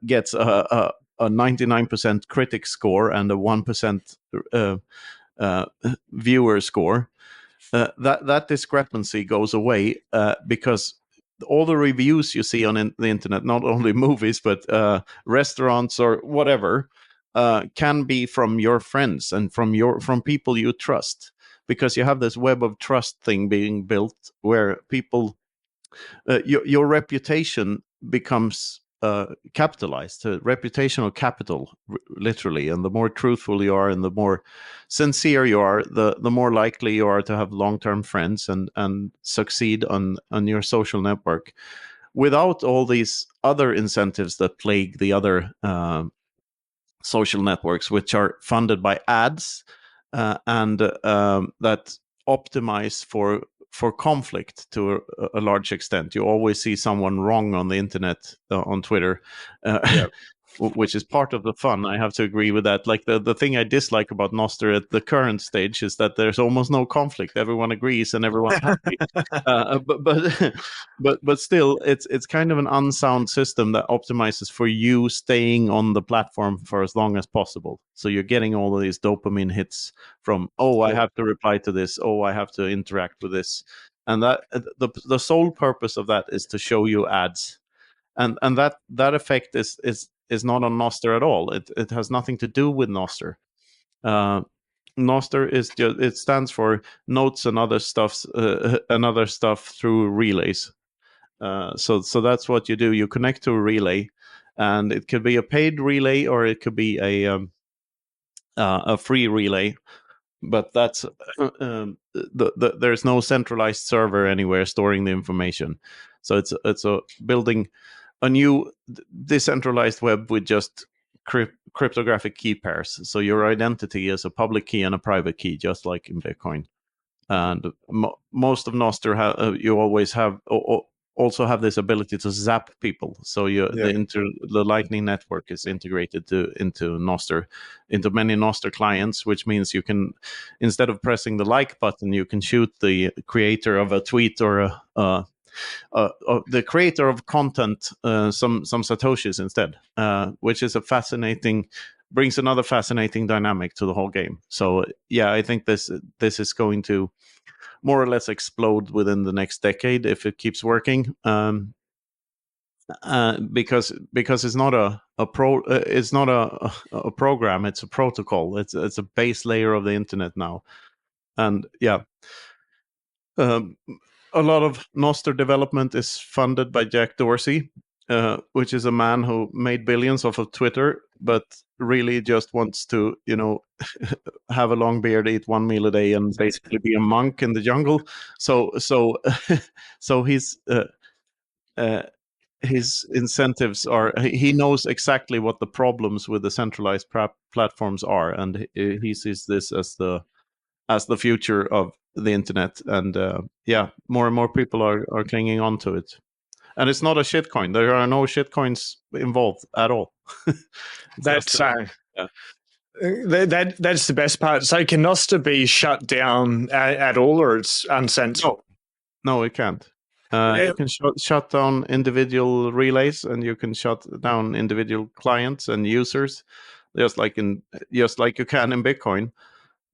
gets a 99% critic score and a 1% viewer score, that discrepancy goes away because all the reviews you see on the internet, not only movies but restaurants or whatever, can be from your friends and from people you trust, because you have this web of trust thing being built where people, your reputation becomes capitalized, reputational capital, literally. And the more truthful you are and the more sincere you are, the more likely you are to have long-term friends and succeed on your social network, without all these other incentives that plague the other social networks, which are funded by ads and that optimize for conflict to a large extent. You always see someone wrong on the internet, on Twitter. which is part of the fun. I have to agree with that. Like the thing I dislike about Nostr at the current stage is that there's almost no conflict. Everyone agrees and everyone's happy. But but still, it's kind of an unsound system that optimizes for you staying on the platform for as long as possible. So you're getting all of these dopamine hits from, oh, I have to reply to this, oh, I have to interact with this, and that the sole purpose of that is to show you ads, and that effect is not on Nostr at all. It has nothing to do with Nostr. Uh, Nostr is just, it stands for notes and other stuff through relays. So that's what you do. You connect to a relay, and it could be a paid relay or it could be a free relay. But that's there's no centralized server anywhere storing the information. So it's a building a new decentralized web with just cryptographic key pairs. So your identity is a public key and a private key, just like in Bitcoin. And most of Nostr, you always have also have this ability to zap people. So the Lightning network is integrated into Nostr, into many Nostr clients, which means you can, instead of pressing the like button, you can shoot the creator of a tweet or the creator of content some satoshis instead, which is brings another fascinating dynamic to the whole game. So yeah, I think this is going to more or less explode within the next decade if it keeps working. Because it's not it's not a program, it's a protocol. It's a base layer of the internet now, and yeah. A lot of Nostr development is funded by Jack Dorsey, which is a man who made billions off of Twitter, but really just wants to, have a long beard, eat one meal a day, and basically be a monk in the jungle. So so his incentives are, he knows exactly what the problems with the centralized platforms are, and he sees this as the future of the internet. And yeah, more and more people are clinging on to it. And it's not a shitcoin. There are no shitcoins involved at all. That's yeah. That's the best part. So can Nostr be shut down at all, or it's uncensored? No, it can't. You can shut down individual relays, and you can shut down individual clients and users, just like you can in Bitcoin.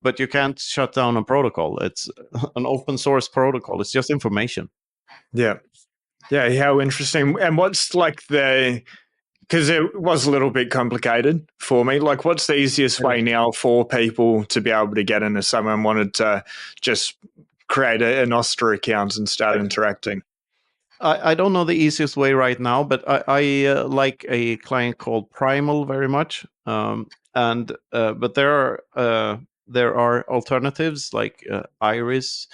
But you can't shut down a protocol. It's an open source protocol. It's just information. Yeah. How interesting. And what's like because it was a little bit complicated for me. Like, what's the easiest way now for people to be able to get in if someone wanted to just create a Nostr account and start interacting? I don't know the easiest way right now, but I like a client called Primal very much. But there are alternatives like Iris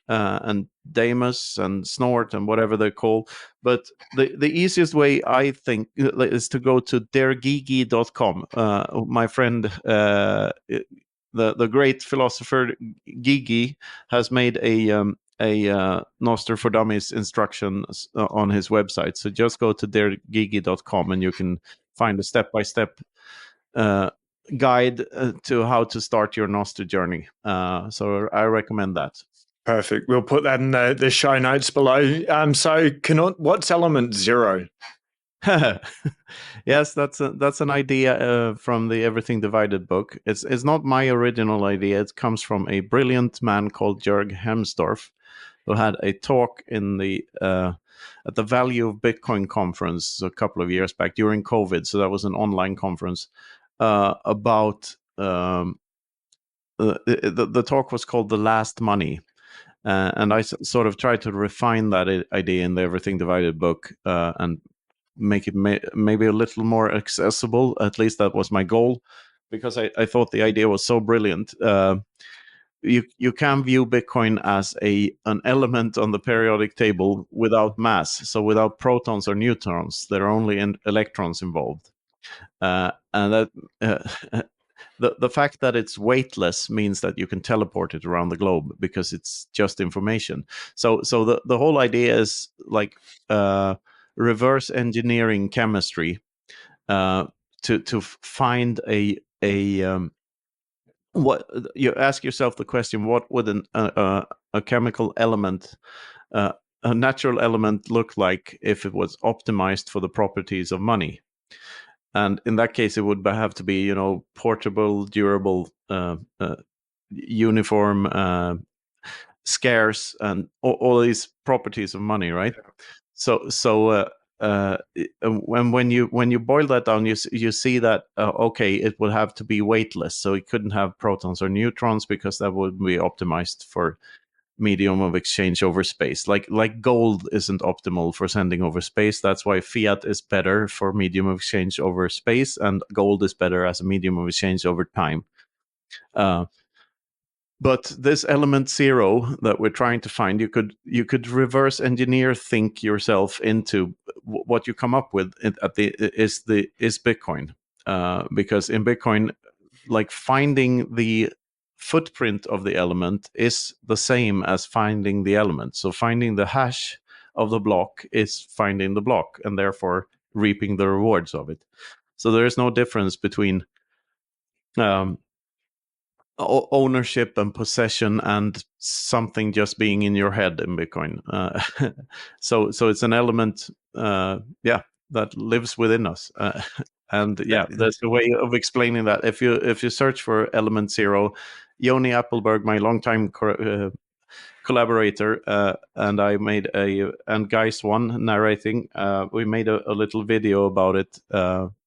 and Damus and Snort and whatever they're called. But the easiest way, I think, is to go to dergigi.com. My friend, the great philosopher Gigi, has made a Nostr for Dummies instructions on his website. So just go to dergigi.com and you can find a step-by-step guide to how to start your Nostr journey. So I recommend that. Perfect. We'll put that in the show notes below. So Knut, what's element 0? Yes, that's an idea from the Everything Divided book. It's not my original idea. It comes from a brilliant man called Jörg Hemsdorf, who had a talk in the at the Value of Bitcoin conference a couple of years back during COVID. So that was an online conference about the talk was called "The Last Money," and I sort of tried to refine that idea in the Everything Divided book and make it maybe a little more accessible. At least that was my goal, because I thought the idea was so brilliant. You can view Bitcoin as an element on the periodic table without mass, so without protons or neutrons. There are only electrons involved, and that the fact that it's weightless means that you can teleport it around the globe because it's just information. So the whole idea is like reverse engineering chemistry to find what you ask yourself the question: what would a chemical element, a natural element, look like if it was optimized for the properties of money? And in that case, it would have to be, portable, durable, uniform, scarce, and all these properties of money, right? When you boil that down, you see that okay, it would have to be weightless, so it couldn't have protons or neutrons because that would be optimized for medium of exchange over space. Like gold isn't optimal for sending over space. That's why fiat is better for medium of exchange over space, and gold is better as a medium of exchange over time. But this element zero that we're trying to find, you could reverse engineer think yourself into what you come up with is Bitcoin, because in Bitcoin, like, finding the footprint of the element is the same as finding the element. So finding the hash of the block is finding the block, and therefore reaping the rewards of it. So there is no difference between ownership and possession and something just being in your head in Bitcoin. So it's an element, that lives within us. And there's a way of explaining that. If you search for element zero, Yoni Appelberg, my longtime collaborator, and I made and Geist One narrating, we made a little video about it,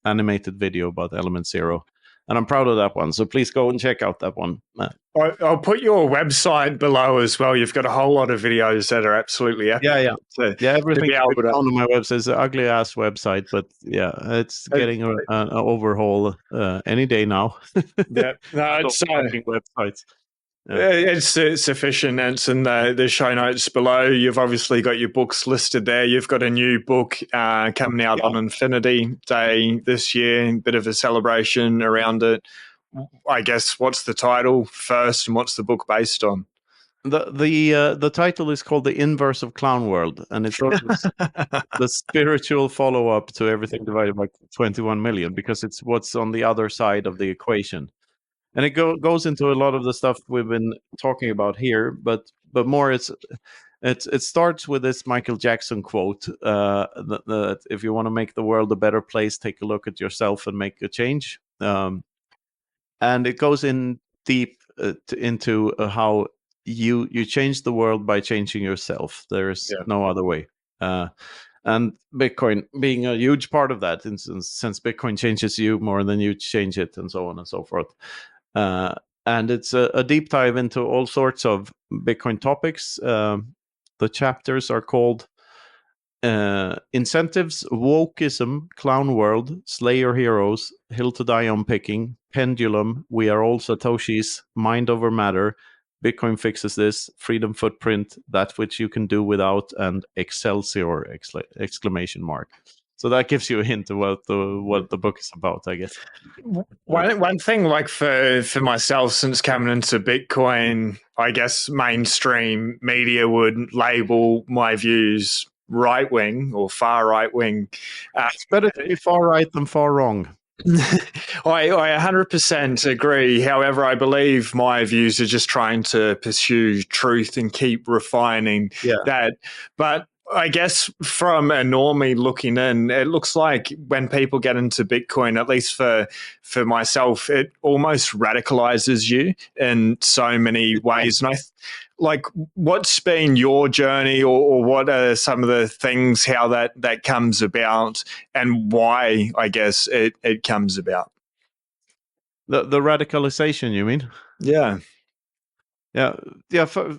animated video about element zero. And I'm proud of that one. So please go and check out that one. I'll put your website below as well. You've got a whole lot of videos that are absolutely epic. Everything on my website is an ugly ass website, but it's getting an overhaul any day now. No, it's websites. It's sufficient. It's in the show notes below. You've obviously got your books listed there. You've got a new book coming out on Infinity Day this year, bit of a celebration around it. I guess, what's the title first, and what's the book based on? The title is called The Inverse of Clown World, and it's the spiritual follow-up to Everything Divided by 21 Million, because it's what's on the other side of the equation. And it goes into a lot of the stuff we've been talking about here, but more it starts with this Michael Jackson quote, that if you want to make the world a better place, take a look at yourself and make a change. And it goes in deep into how you change the world by changing yourself. There's no other way. And Bitcoin being a huge part of that, since Bitcoin changes you more than you change it, and so on and so forth. And it's a deep dive into all sorts of Bitcoin topics. The chapters are called Incentives, Wokeism, Clown World, Slay Your Heroes, Hill to Die on Picking, Pendulum, We Are All Satoshis, Mind Over Matter, Bitcoin Fixes This, Freedom Footprint, That Which You Can Do Without, and Excelsior! Exclamation mark. So that gives you a hint of what the book is about, I guess. One thing, like for myself, since coming into Bitcoin, I guess mainstream media would label my views right wing or far right wing. It's better to be far right than far wrong. I 100% agree. However, I believe my views are just trying to pursue truth and keep refining that. But I guess from a normie looking in, it looks like when people get into Bitcoin, at least for myself, it almost radicalizes you in so many ways. And what's been your journey, or what are some of the things, how that comes about, and why, I guess, it comes about? The radicalization, you mean? Yeah.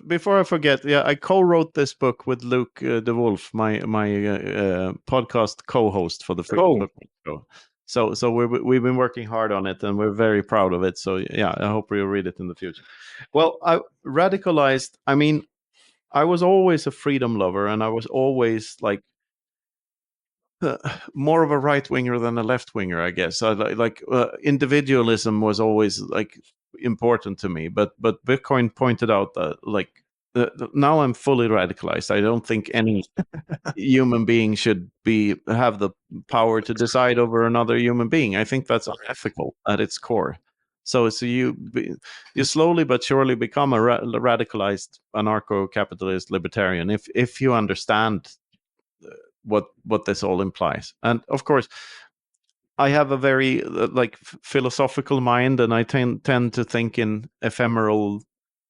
Before I forget, I co-wrote this book with Luke DeWolf, my podcast co-host for the Freedom Show. So we've been working hard on it, and we're very proud of it. So I hope you'll read it in the future. Well, I radicalized. I mean, I was always a freedom lover, and I was always like more of a right winger than a left winger, I guess. Individualism was always like important to me, but Bitcoin pointed out that now I'm fully radicalized. I don't think any human being should have the power to decide over another human being. I think that's unethical at its core. So you slowly but surely become a radicalized anarcho-capitalist libertarian if you understand what this all implies. And of course, I have a very philosophical mind, and I tend to think in ephemeral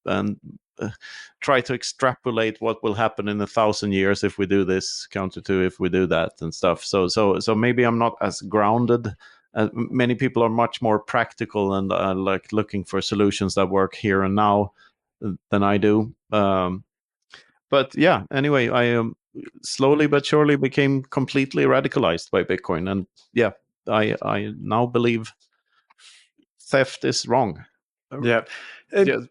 and try to extrapolate what will happen in 1,000 years if we do this, counter to if we do that, and stuff. So maybe I'm not as grounded. Many people are much more practical and like looking for solutions that work here and now than I do. But yeah, anyway, I slowly but surely became completely radicalized by Bitcoin, and yeah, I now believe theft is wrong. Yeah. Do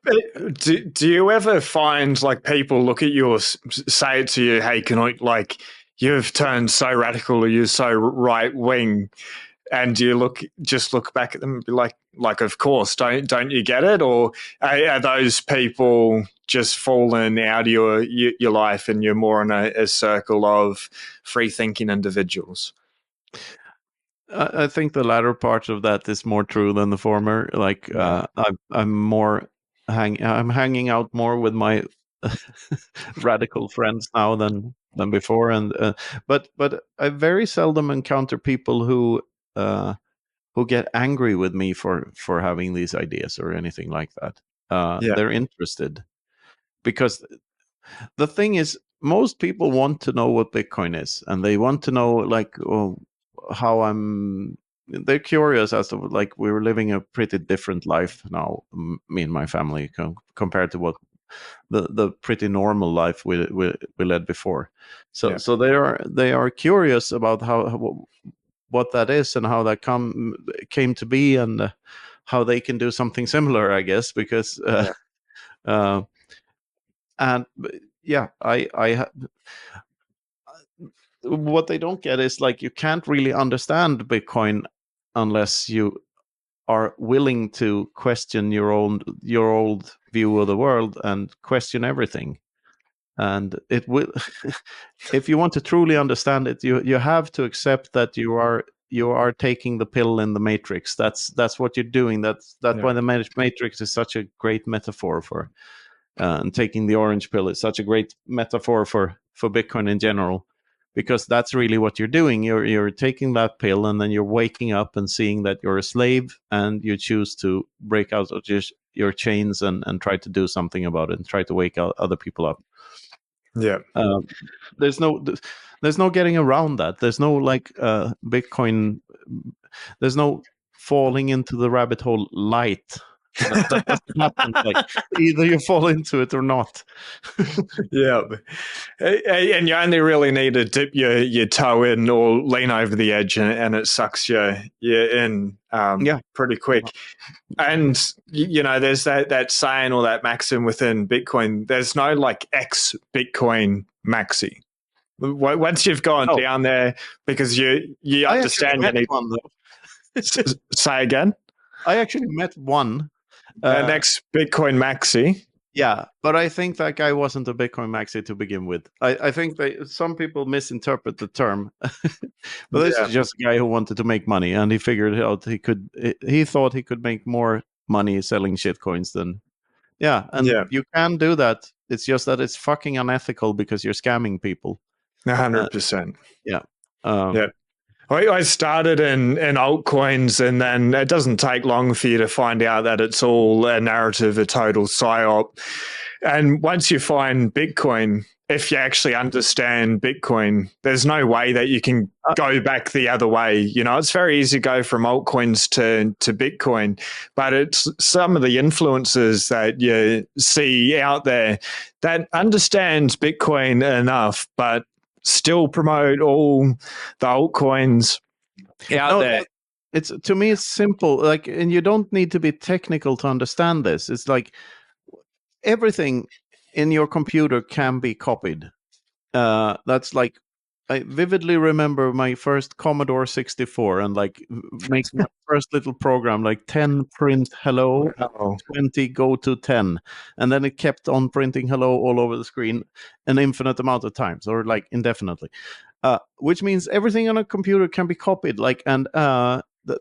you ever find like people look at you or say it to you, hey, like you've turned so radical or you're so right wing, and you just look back at them and be like of course, don't you get it? Or are those people just fallen out of your life and you're more in a circle of free thinking individuals? I think the latter part of that is more true than the former. Like I'm hanging out more with my radical friends now than before, and but I very seldom encounter people who get angry with me for having these ideas or anything like that. They're interested, because the thing is, most people want to know what Bitcoin is, and they want to know how they're curious as to, like, we're living a pretty different life now, me and my family, compared to what the pretty normal life we led before. So they are curious about what that is and how that came to be, and how they can do something similar, I guess, because and yeah, I what they don't get is, like, you can't really understand Bitcoin unless you are willing to question your old view of the world and question everything. And it will if you want to truly understand it, you have to accept that you are taking the pill in the matrix. That's what you're doing. That's why the matrix is such a great metaphor for and taking the orange pill is such a great metaphor for Bitcoin in general, because that's really what you're doing. You're taking that pill, and then you're waking up and seeing that you're a slave, and you choose to break out of your chains and try to do something about it, and try to wake other people up. Yeah. There's no getting around that. There's no Bitcoin. There's no falling into the rabbit hole light. That doesn't happen. Like, either you fall into it or not. Yeah, and you only really need to dip your toe in or lean over the edge, and it sucks you in pretty quick. And there's that saying or that maxim within Bitcoin. There's no like X Bitcoin maxi. Once you've gone down there, because you understand you need one, though. Say again. I actually met one. The next Bitcoin maxi. Yeah, but I think that guy wasn't a Bitcoin maxi to begin with. I think some people misinterpret the term. But this is just a guy who wanted to make money, and he figured out he thought he could make more money selling shitcoins than you can do that. It's just that it's fucking unethical because you're scamming people. 100%. Yeah. I started in altcoins, and then it doesn't take long for you to find out that it's all a narrative, a total psyop. And once you find Bitcoin, if you actually understand Bitcoin, there's no way that you can go back the other way. It's very easy to go from altcoins to Bitcoin, but it's some of the influences that you see out there that understands Bitcoin enough, but still promote all the altcoins out there. To me, it's simple. And you don't need to be technical to understand this. It's like everything in your computer can be copied. That's like I vividly remember my first Commodore 64 and like making my first little program, like 10 print hello, Wow. 20 go to 10. And then it kept on printing hello all over the screen an infinite amount of times, or like indefinitely. Which means everything on a computer can be copied. Like, and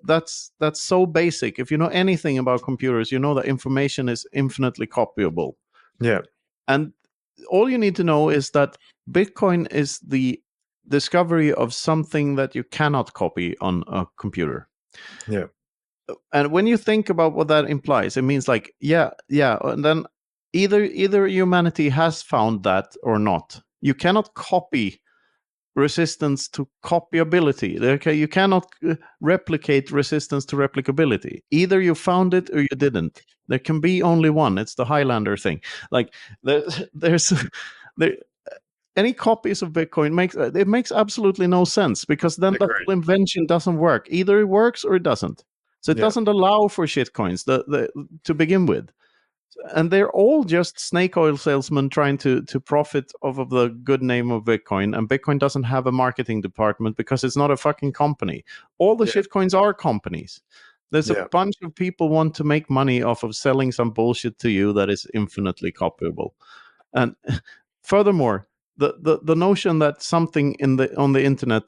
that's so basic. If you know anything about computers, you know that information is infinitely copyable. Yeah. And all you need to know is that Bitcoin is the discovery of something that you cannot copy on a computer. Yeah. And when you think about what that implies, it means like, yeah, and then either humanity has found that or not. You cannot copy resistance to copyability. Okay, you cannot replicate resistance to replicability. Either you found it or you didn't. There can be only one. It's the Highlander thing. Like there's there, any copies of Bitcoin makes absolutely no sense, because then the whole invention doesn't work. Either it works or it doesn't. So it doesn't allow for shitcoins to begin with. And they're all just snake oil salesmen trying to profit off of the good name of Bitcoin. And Bitcoin doesn't have a marketing department because it's not a fucking company. All the shitcoins are companies. There's a bunch of people want to make money off of selling some bullshit to you that is infinitely copyable. And furthermore, the notion that something on the internet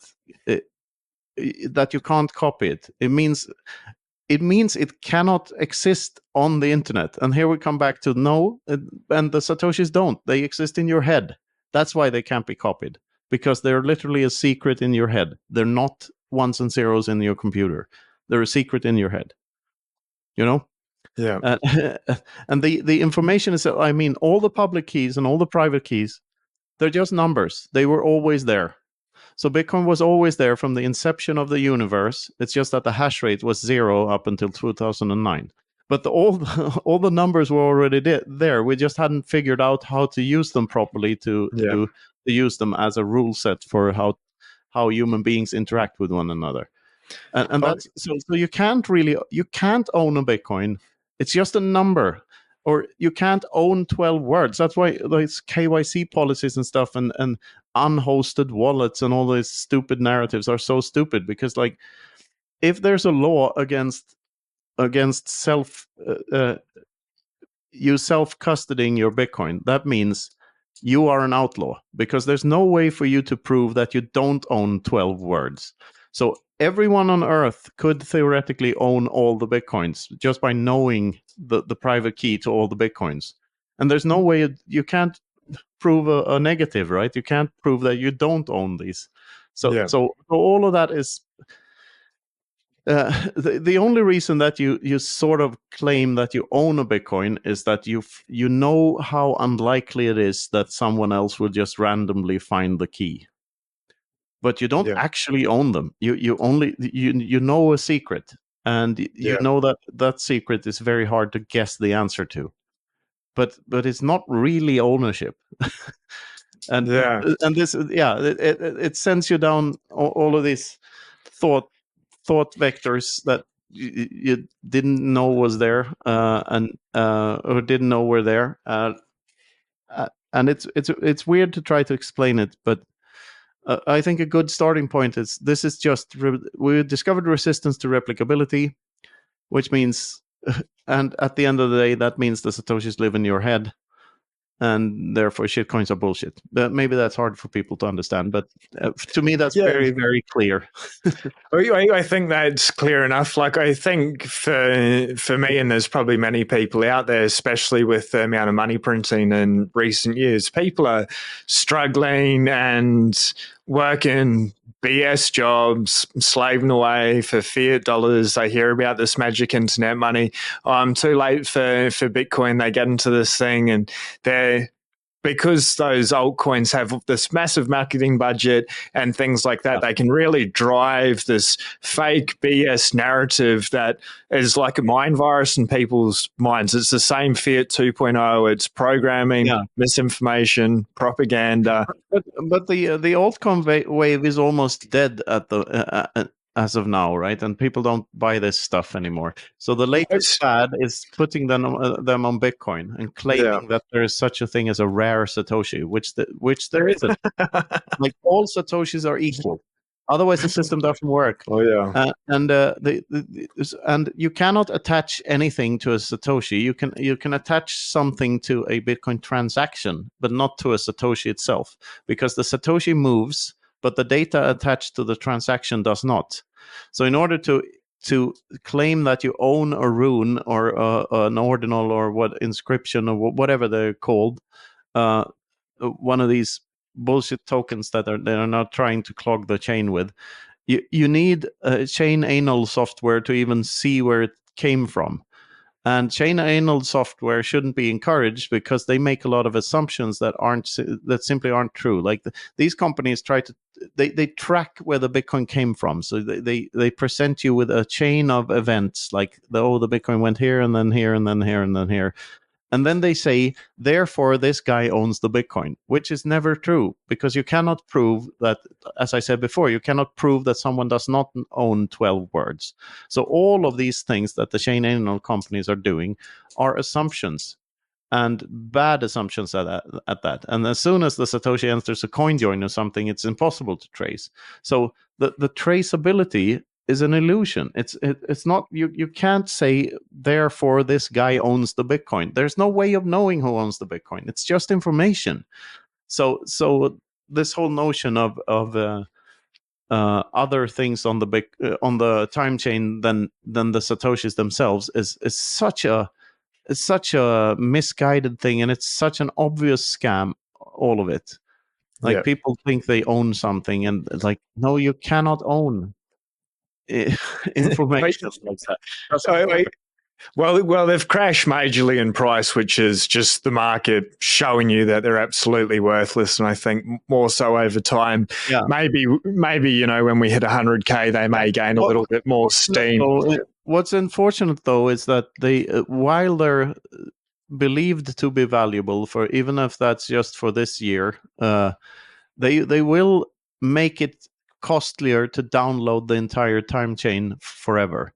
that you can't copy it means it cannot exist on the internet. And here we come back to and the Satoshis don't. They exist in your head. That's why they can't be copied, because they're literally a secret in your head. They're not ones and zeros in your computer. They're a secret in your head. You know? Yeah. And the information is, I mean, all the public keys and all the private keys, they're just numbers. They were always there. So Bitcoin was always there from the inception of the universe. It's just that the hash rate was 0 up until 2009. But all the numbers were already there. We just hadn't figured out how to use them properly to use them as a rule set for how human beings interact with one another. And that's so you can't own a Bitcoin. It's just a number. Or you can't own 12 words. That's why those KYC policies and stuff and unhosted wallets and all these stupid narratives are so stupid, because like if there's a law against self-custodying your Bitcoin, that means you are an outlaw, because there's no way for you to prove that you don't own 12 words. So everyone on Earth could theoretically own all the Bitcoins just by knowing the private key to all the Bitcoins. And there's no way you can't prove a negative, right? You can't prove that you don't own these. So all of that is the only reason that you sort of claim that you own a Bitcoin is that you know how unlikely it is that someone else will just randomly find the key. But you don't actually own them. You only know a secret, and you know that secret is very hard to guess the answer to. But it's not really ownership. and this it sends you down all of these thought vectors that you didn't know was there, or didn't know were there, and it's weird to try to explain it, but I think a good starting point is this is just we discovered resistance to replicability, which means, and at the end of the day, that means the Satoshis live in your head, and therefore shitcoins are bullshit. But maybe that's hard for people to understand, but to me, that's very, very clear. I think that's clear enough. Like, I think for me, and there's probably many people out there, especially with the amount of money printing in recent years, people are struggling and working BS jobs, slaving away for fiat dollars. I hear about this magic internet money. Too late for Bitcoin. They get into this thing and because those altcoins have this massive marketing budget and things like that, they can really drive this fake BS narrative that is like a mind virus in people's minds. It's the same Fiat 2.0. It's programming, misinformation, propaganda. But the altcoin wave is almost dead at the as of now, right? And people don't buy this stuff anymore. So the latest fad is putting them on Bitcoin and claiming that there is such a thing as a rare Satoshi, which there isn't. Like all Satoshis are equal. Otherwise, the system doesn't work. Oh yeah. And you cannot attach anything to a Satoshi. You can attach something to a Bitcoin transaction, but not to a Satoshi itself, because the Satoshi moves, but the data attached to the transaction does not. So in order to claim that you own a rune or an ordinal or what inscription or whatever they're called, one of these bullshit tokens that they're not trying to clog the chain with, you need chain anal software to even see where it came from. And chain anal software shouldn't be encouraged because they make a lot of assumptions that simply aren't true. Like these companies they track where the Bitcoin came from. So they present you with a chain of events, like the Bitcoin went here and then here and then here and then here. And then they say, therefore, this guy owns the Bitcoin, which is never true, because you cannot prove that, as I said before, you cannot prove that someone does not own 12 words. So all of these things that the chain anal companies are doing are assumptions, and bad assumptions at that. And as soon as the Satoshi enters a coin join or something, it's impossible to trace. So the traceability is an illusion. It's not, you can't say, therefore this guy owns the Bitcoin. There's no way of knowing who owns the Bitcoin. It's just information. So this whole notion of other things on the time chain than the Satoshis themselves is such a misguided thing, and it's such an obvious scam, all of it. Like people think they own something, and it's like, no, you cannot own information like that. Well, they've crashed majorly in price, which is just the market showing you that they're absolutely worthless. And I think more so over time, maybe when we hit 100K, they may gain a little bit more steam. What's unfortunate though is that they, while they're believed to be valuable, for even if that's just for this year, they will make it costlier to download the entire time chain forever,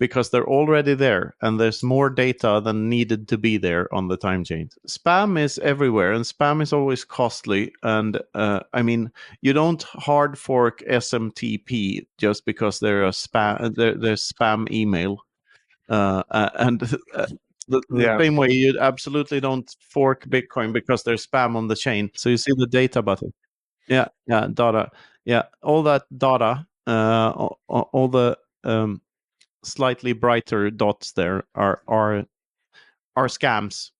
because they're already there and there's more data than needed to be there on the time chain. Spam is everywhere, and spam is always costly. And I mean, you don't hard fork SMTP just because there's spam email. And the same way, you absolutely don't fork Bitcoin because there's spam on the chain. So you see the data button. Yeah, data. Yeah, all that data, all the slightly brighter dots there are scams.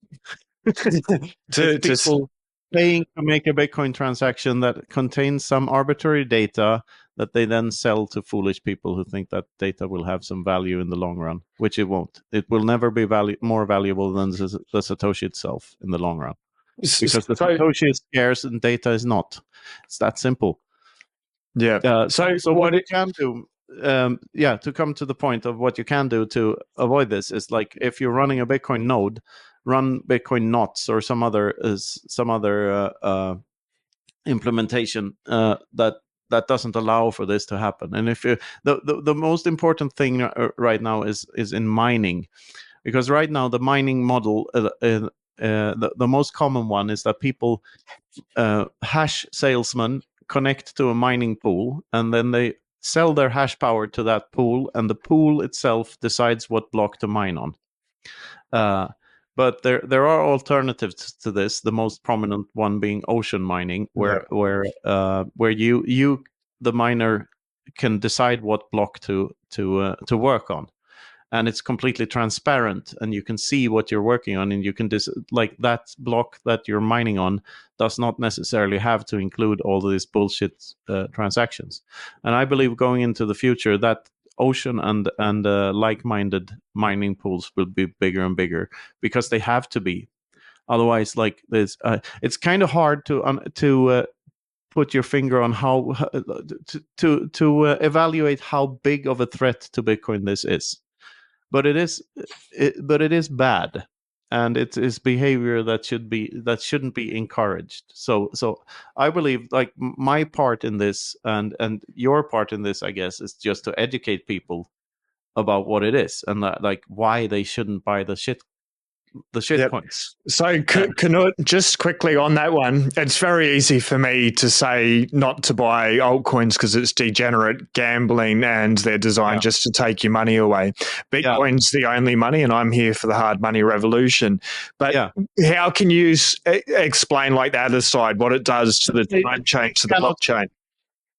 People paying to make a Bitcoin transaction that contains some arbitrary data that they then sell to foolish people who think that data will have some value in the long run, which it won't. It will never be more valuable than the Satoshi itself in the long run, because the Satoshi is scarce and data is not. It's that simple. Yeah. So what it can do, to come to the point of what you can do to avoid this, is like, if you're running a Bitcoin node, run Bitcoin knots or some other implementation that doesn't allow for this to happen. And if you, the most important thing right now is in mining, because right now the mining model, the most common one is that people, hash salesmen, connect to a mining pool, and then they sell their hash power to that pool, and the pool itself decides what block to mine on. But there are alternatives to this. The most prominent one being ocean mining, where you the miner can decide what block to work on, and it's completely transparent, and you can see what you're working on, and you can like that block that you're mining on does not necessarily have to include all of these bullshit transactions. And I believe going into the future that ocean and like-minded mining pools will be bigger and bigger, because they have to be. Otherwise, like this, it's kind of hard to put your finger on how to evaluate how big of a threat to Bitcoin this is. But it is bad, and it is behavior that shouldn't be encouraged. So I believe, like, my part in this and your part in this, I guess, is just to educate people about what it is and that, like, why they shouldn't buy the shit Yep. coins. So, Knut, just quickly on that one, it's very easy for me to say not to buy altcoins because it's degenerate gambling and they're designed just to take your money away. Bitcoin's the only money, and I'm here for the hard money revolution. But how can you explain, like, the other side, what it does to the time chain, to the blockchain?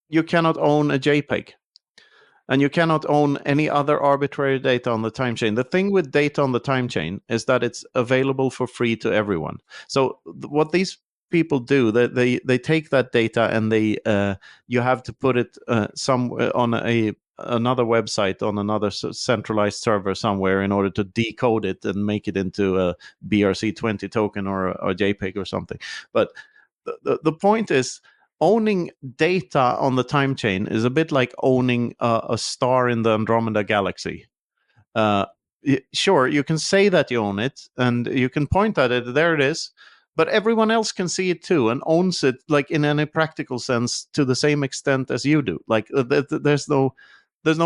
You cannot own a JPEG. And you cannot own any other arbitrary data on the time chain. The thing with data on the time chain is that it's available for free to everyone. So what these people do, they take that data and you have to put it somewhere on another website on another centralized server somewhere in order to decode it and make it into a BRC20 token or a JPEG or something. But the point is, owning data on the time chain is a bit like owning a star in the Andromeda galaxy. Sure, you can say that you own it and you can point at it, there it is, but everyone else can see it too and owns it, like, in any practical sense, to the same extent as you do. Like, there's no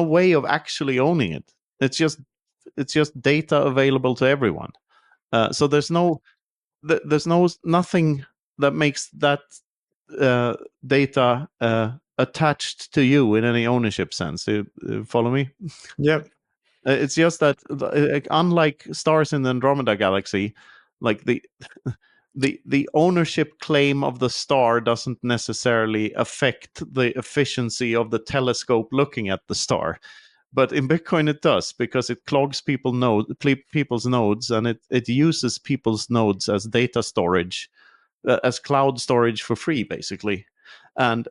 way of actually owning it. It's just data available to everyone. So there's nothing that makes that data attached to you in any ownership sense. You follow me? Yep. It's just that, unlike stars in the Andromeda galaxy, like, the ownership claim of the star doesn't necessarily affect the efficiency of the telescope looking at the star. But in Bitcoin it does, because it clogs people's nodes, and it uses people's nodes as data storage, as cloud storage for free, basically. And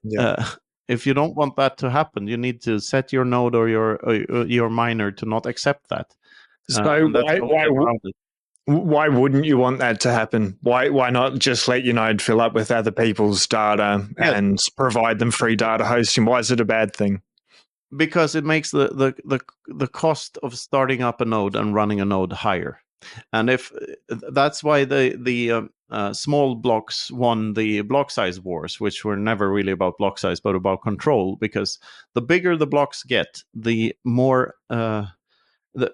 if you don't want that to happen, you need to set your node or your miner to not accept that. So why wouldn't you want that to happen? Why not just let your node fill up with other people's data and provide them free data hosting? Why is it a bad thing? Because it makes the cost of starting up a node and running a node higher. And if that's why the small blocks won the block size wars, which were never really about block size but about control, because the bigger the blocks get, the more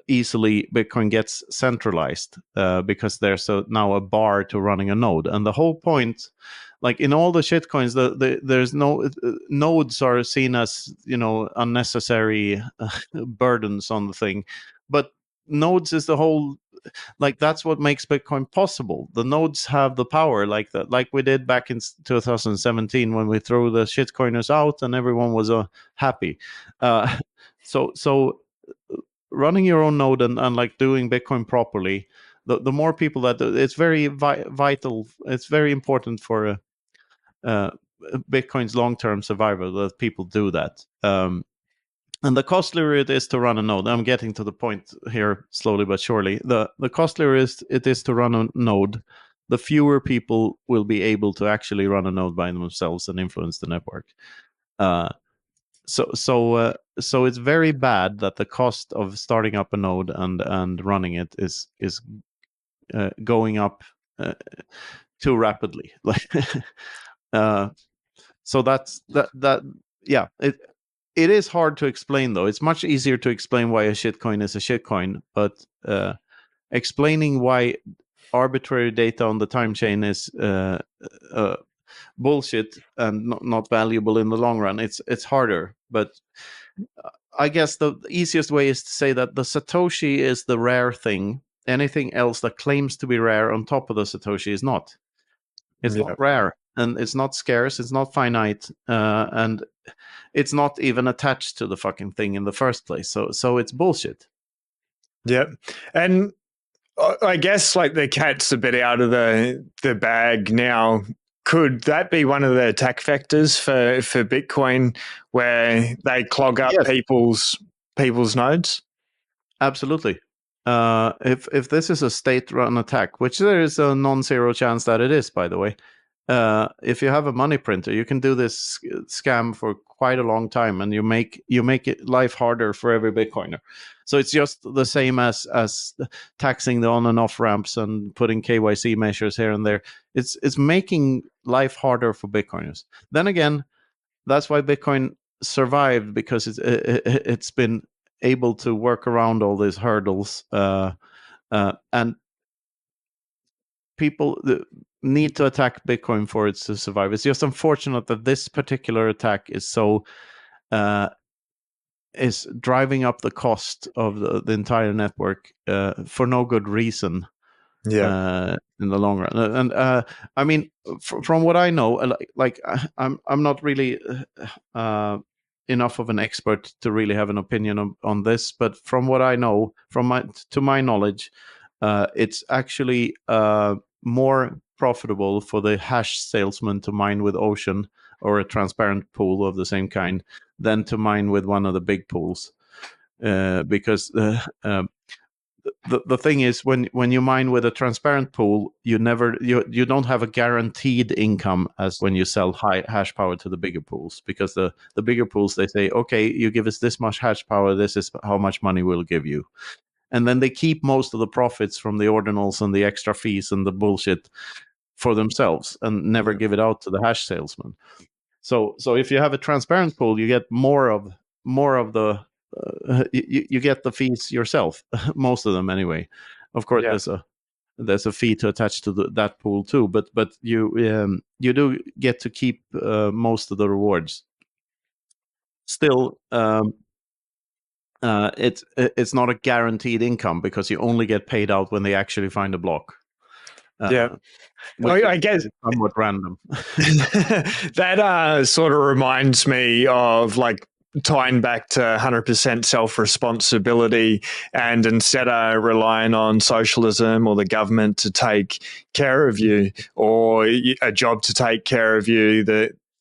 easily Bitcoin gets centralized, because there's now a bar to running a node. And the whole point, like in all the shitcoins, there's no nodes are seen as, unnecessary burdens on the thing, but nodes is the whole, like, that's what makes Bitcoin possible. The nodes have the power, like that, like we did back in 2017 when we threw the shitcoiners out and everyone was happy. So running your own node and like doing Bitcoin properly, the more people that it's very vital. It's very important for Bitcoin's long-term survival that people do that. And the costlier it is to run a node, I'm getting to the point here slowly but surely. The costlier it is to run a node, the fewer people will be able to actually run a node by themselves and influence the network. So it's very bad that the cost of starting up a node and running it is going up too rapidly. Like, so that's that. Yeah, it is hard to explain, though. It's much easier to explain why a shitcoin is a shitcoin, but explaining why arbitrary data on the time chain is bullshit and not valuable in the long run, it's harder. But I guess the easiest way is to say that the Satoshi is the rare thing. Anything else that claims to be rare on top of the Satoshi is not. It's not rare, and it's not scarce, it's not finite, and it's not even attached to the fucking thing in the first place. So it's bullshit. Yep. And I guess, like, the cat's a bit out of the bag now. Could that be one of the attack vectors for Bitcoin, where they clog up people's nodes? Absolutely. If this is a state-run attack, which there is a non-zero chance that it is, by the way, if you have a money printer, you can do this scam for quite a long time, and you make it life harder for every Bitcoiner. So it's just the same as taxing the on and off ramps and putting KYC measures here and there. It's making life harder for Bitcoiners. Then again, that's why Bitcoin survived, because it's been able to work around all these hurdles, and people need to attack Bitcoin for it to survive. It's just unfortunate that this particular attack is so is driving up the cost of the entire network for no good reason. In the long run. And I mean, from what I know, I'm not really enough of an expert to really have an opinion on this, but from what I know, to my knowledge, it's actually more profitable for the hash salesman to mine with Ocean or a transparent pool of the same kind than to mine with one of the big pools, because the thing is, when you mine with a transparent pool, you don't have a guaranteed income as when you sell high hash power to the bigger pools, because the bigger pools, they say, okay, you give us this much hash power, this is how much money we'll give you, and then they keep most of the profits from the ordinals and the extra fees and the bullshit for themselves and never give it out to the hash salesman. So if you have a transparent pool, you get more of the you get the fees yourself, most of them anyway. Of course, there's a fee to attach to that pool too, but you do get to keep most of the rewards. Still, it's not a guaranteed income, because you only get paid out when they actually find a block. I guess somewhat random. That sort of reminds me of like tying back to 100% self-responsibility, and instead of relying on socialism or the government to take care of you, or a job to take care of you,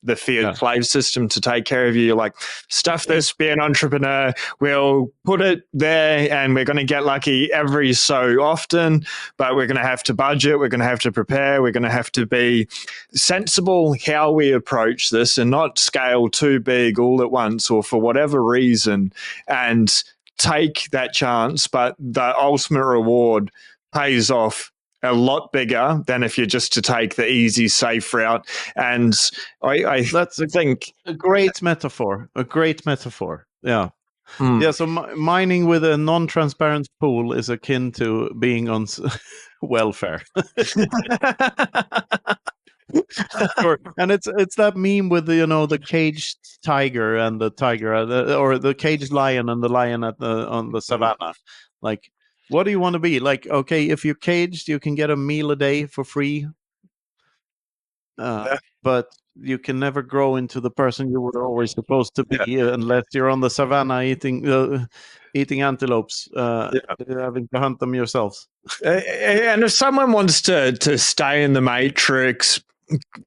the fiat slave system to take care of you, you're like, stuff this, be an entrepreneur, we'll put it there, and we're going to get lucky every so often, but we're going to have to budget, we're going to have to prepare, we're going to have to be sensible how we approach this and not scale too big all at once or for whatever reason, and take that chance, but the ultimate reward pays off a lot bigger than if you're just to take the easy, safe route. And I think a great metaphor. A great metaphor. Yeah. Yeah. So mining with a non-transparent pool is akin to being on welfare. Sure. And it's that meme with the caged tiger and the tiger, or the caged lion and the lion on the savannah. Like, what do you want to be? Like, okay, if you're caged, you can get a meal a day for free, but you can never grow into the person you were always supposed to be unless you're on the savannah eating antelopes, having to hunt them yourselves. And if someone wants to stay in the matrix,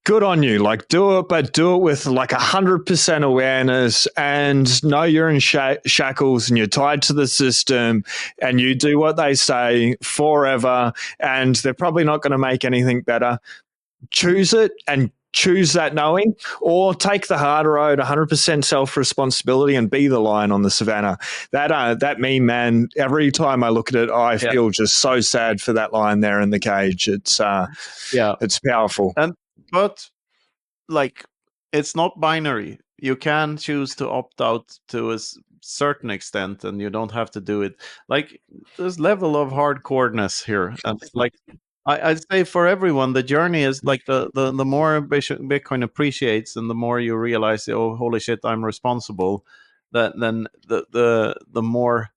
good on you. Like, do it, but do it with like 100% awareness, and know you're in shackles and you're tied to the system, and you do what they say forever, and they're probably not going to make anything better. Choose it and choose that knowing, or take the hard road, 100% self-responsibility, and be the lion on the savannah. That meme, man, every time I look at it, I feel just so sad for that lion there in the cage. It's powerful. But like, it's not binary. You can choose to opt out to a certain extent, and you don't have to do it. Like, there's level of hardcoreness here, and like, I'd say for everyone, the journey is like the more Bitcoin appreciates, and the more you realize, oh, holy shit, I'm responsible. Then the more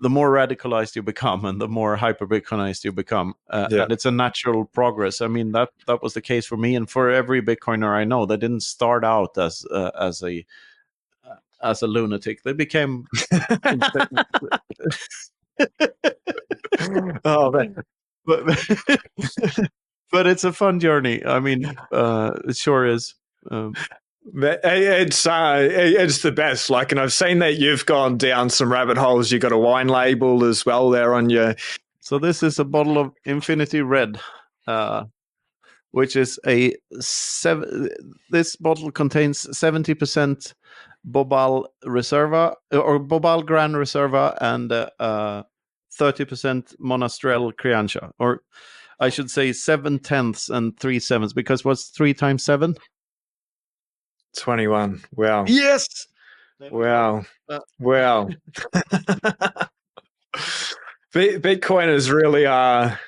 radicalized you become, and the more hyper-Bitcoinized you become. And it's a natural progress. I mean, that was the case for me, and for every Bitcoiner I know. They didn't start out as a lunatic. They became oh man. But it's a fun journey. I mean, it sure is. It's the best. Like, and I've seen that you've gone down some rabbit holes. You got a wine label as well there on your. So this is a bottle of Infinity Red. which is this bottle contains 70% Bobal Reserva or Bobal Gran Reserva and 30% Monastrell Criancha, or I should say 7/10 and 3/7, because what's 3 times 7? 21. Wow. Yes. Wow. Wow. Bitcoiners really are.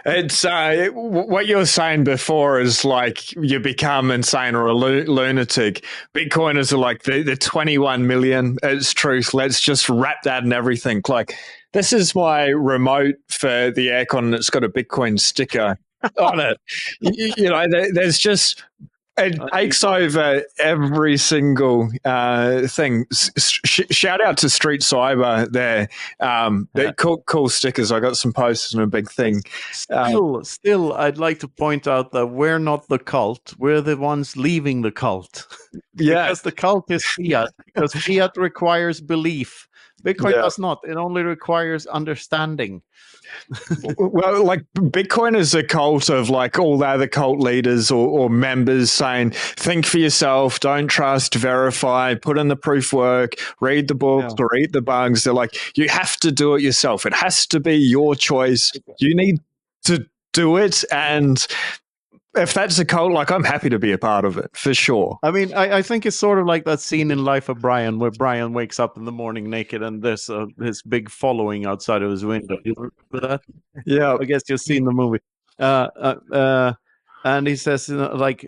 It's what you were saying before is like you become insane or a lunatic. Bitcoiners are like the 21 million. It's truth. Let's just wrap that in everything. Like, this is my remote for the aircon. It's got a Bitcoin sticker on it. You know, there's just. It takes over every single thing. Shout out to Street Cyber there. Cool stickers. I got some posters and a big thing. Still, I'd like to point out that we're not the cult. We're the ones leaving the cult. Because the cult is fiat. Because fiat requires belief. Bitcoin does not. It only requires understanding. Well, like Bitcoin is a cult of like all the other cult leaders or members saying, think for yourself, don't trust, verify, put in the proof work, read the books or read the bugs. They're like, you have to do it yourself. It has to be your choice. You need to do it. And if that's a cult, like, I'm happy to be a part of it, for sure. I mean, I think it's sort of like that scene in Life of Brian where Brian wakes up in the morning naked and there's his big following outside of his window. You remember that? Yeah. I guess you've seen the movie. And he says, you know, like,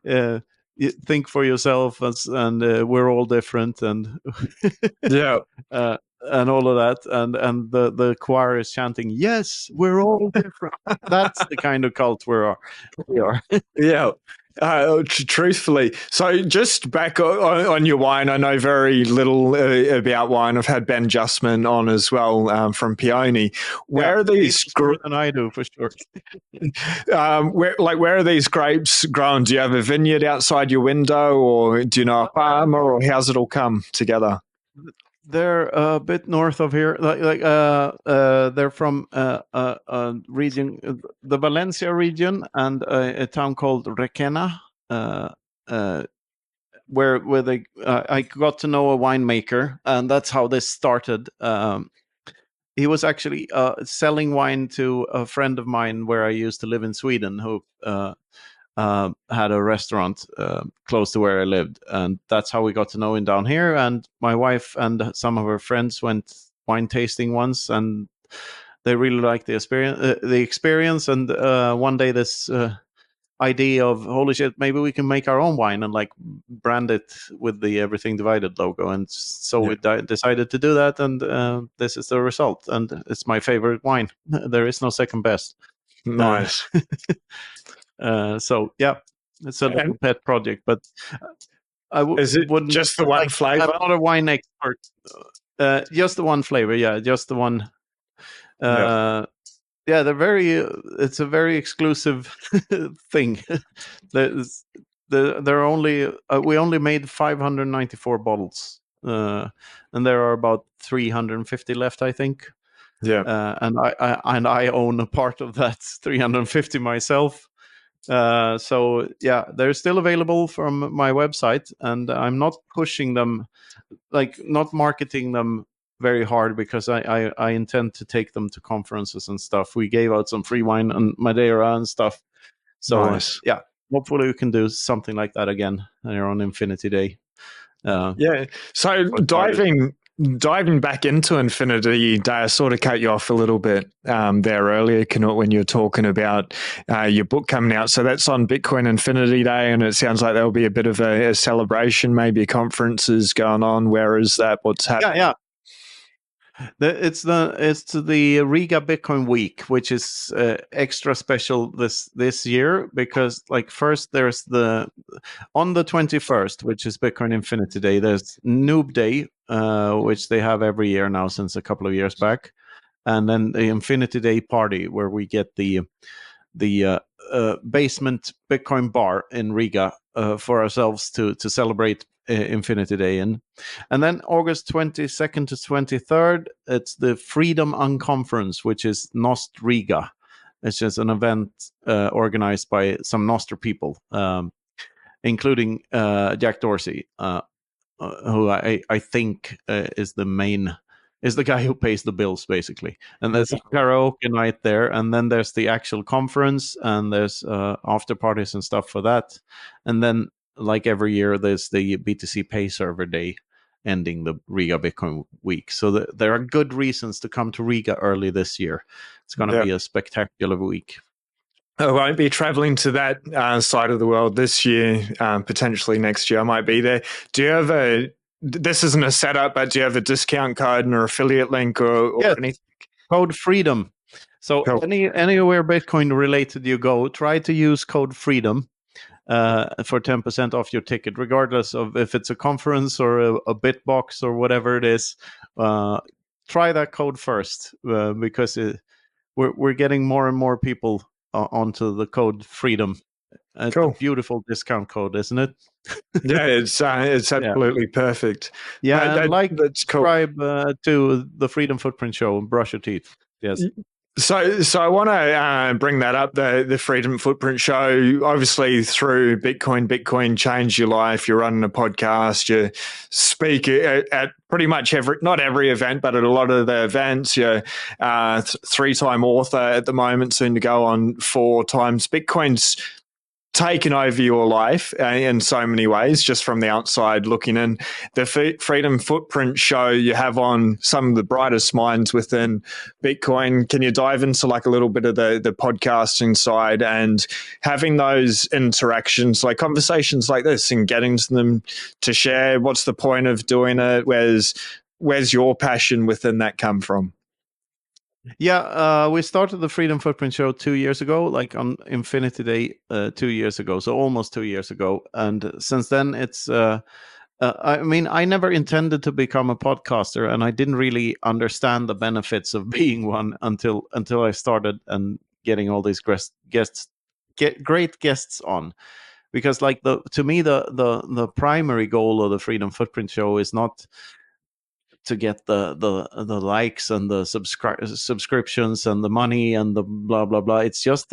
you think for yourself, and we're all different, and and all of that, and the choir is chanting, "Yes, we're all different." That's the kind of cult we are. Yeah. Truthfully, so just back on your wine, I know very little about wine. I've had Ben Justman on as well from Peony. Where are these? More than I do, for sure. Where are these grapes grown? Do you have a vineyard outside your window, or do you know a farmer, or how's it all come together? They're a bit north of here. They're from a region, the Valencia region, and a town called Requena, where they. I got to know a winemaker, and that's how this started. He was actually selling wine to a friend of mine where I used to live in Sweden, who had a restaurant close to where I lived, and that's how we got to know him down here. And my wife and some of her friends went wine tasting once, and they really liked the experience. And one day, this idea of, holy shit, maybe we can make our own wine and like brand it with the Everything Divided logo. And so we decided to do that, and this is the result. And it's my favorite wine. There is no second best. Nice. So yeah, it's a little pet project, but wouldn't just the one flavor? I'm not a wine expert. Just the one flavor, yeah, just the one. Yeah, they're very. It's a very exclusive thing. They're only. We only made 594 bottles, and there are about 350 left, I think. Yeah, and I own a part of that 350 myself. So yeah, they're still available from my website, and I'm not pushing them, like not marketing them very hard, because I intend to take them to conferences and stuff. We gave out some free wine on Madeira and stuff. So nice. Yeah, hopefully we can do something like that again here on Infinity Day. So diving back into Infinity Day, I sort of cut you off a little bit there earlier, Knut, when you were talking about your book coming out. So that's on Bitcoin Infinity Day, and it sounds like there'll be a bit of a celebration, maybe conferences going on. Where is that? What's happening? Yeah. It's the Riga Bitcoin Week, which is extra special this year, because like first there's on the 21st, which is Bitcoin Infinity Day, there's Noob Day, which they have every year now since a couple of years back, and then the Infinity Day party, where we get the basement Bitcoin bar in Riga for ourselves to celebrate Infinity Day in. And then August 22nd to 23rd, it's the Freedom Unconference, which is Nostr Riga. It's just an event organized by some Nostr people, including Jack Dorsey, who I think is the guy who pays the bills, basically. And there's a karaoke night there, and then there's the actual conference, and there's after parties and stuff for that. And then, like every year, there's the BTC Pay Server Day ending the Riga Bitcoin Week. So there are good reasons to come to Riga early this year. It's going to be a spectacular week. I won't be traveling to that side of the world this year. Potentially next year I might be there. Do you have this isn't a setup, but do you have a discount code or affiliate link or anything? Code FREEDOM. So cool. Anywhere Bitcoin related you go, try to use code FREEDOM for 10% off your ticket, regardless of if it's a conference or a Bitbox or whatever it is. Try that code first, because we're getting more and more people onto the code FREEDOM. It's a beautiful discount code, isn't it? Yeah, it's absolutely perfect. Yeah, and that's subscribe to the Freedom Footprint Show and brush your teeth. Yes. So I want to bring that up, the Freedom Footprint Show. Obviously, through Bitcoin changed your life. You're running a podcast. You speak at pretty much not every event, but at a lot of the events. You're 3-time author at the moment, soon to go on 4 times. Bitcoin's taken over your life in so many ways, just from the outside looking in. The Freedom Footprint Show, you have on some of the brightest minds within Bitcoin. Can you dive into like a little bit of the podcasting side and having those interactions, like conversations like this, and getting to them to share? What's the point of doing it? Where's your passion within that come from? Yeah, we started the Freedom Footprint Show 2 years ago, like on Infinity Day 2 years ago, so almost 2 years ago. And since then, it's, I mean, I never intended to become a podcaster, and I didn't really understand the benefits of being one until I started and getting all these great guests on. Because like to me, the primary goal of the Freedom Footprint Show is not to get the likes and the subscriptions and the money and the blah blah blah. It's just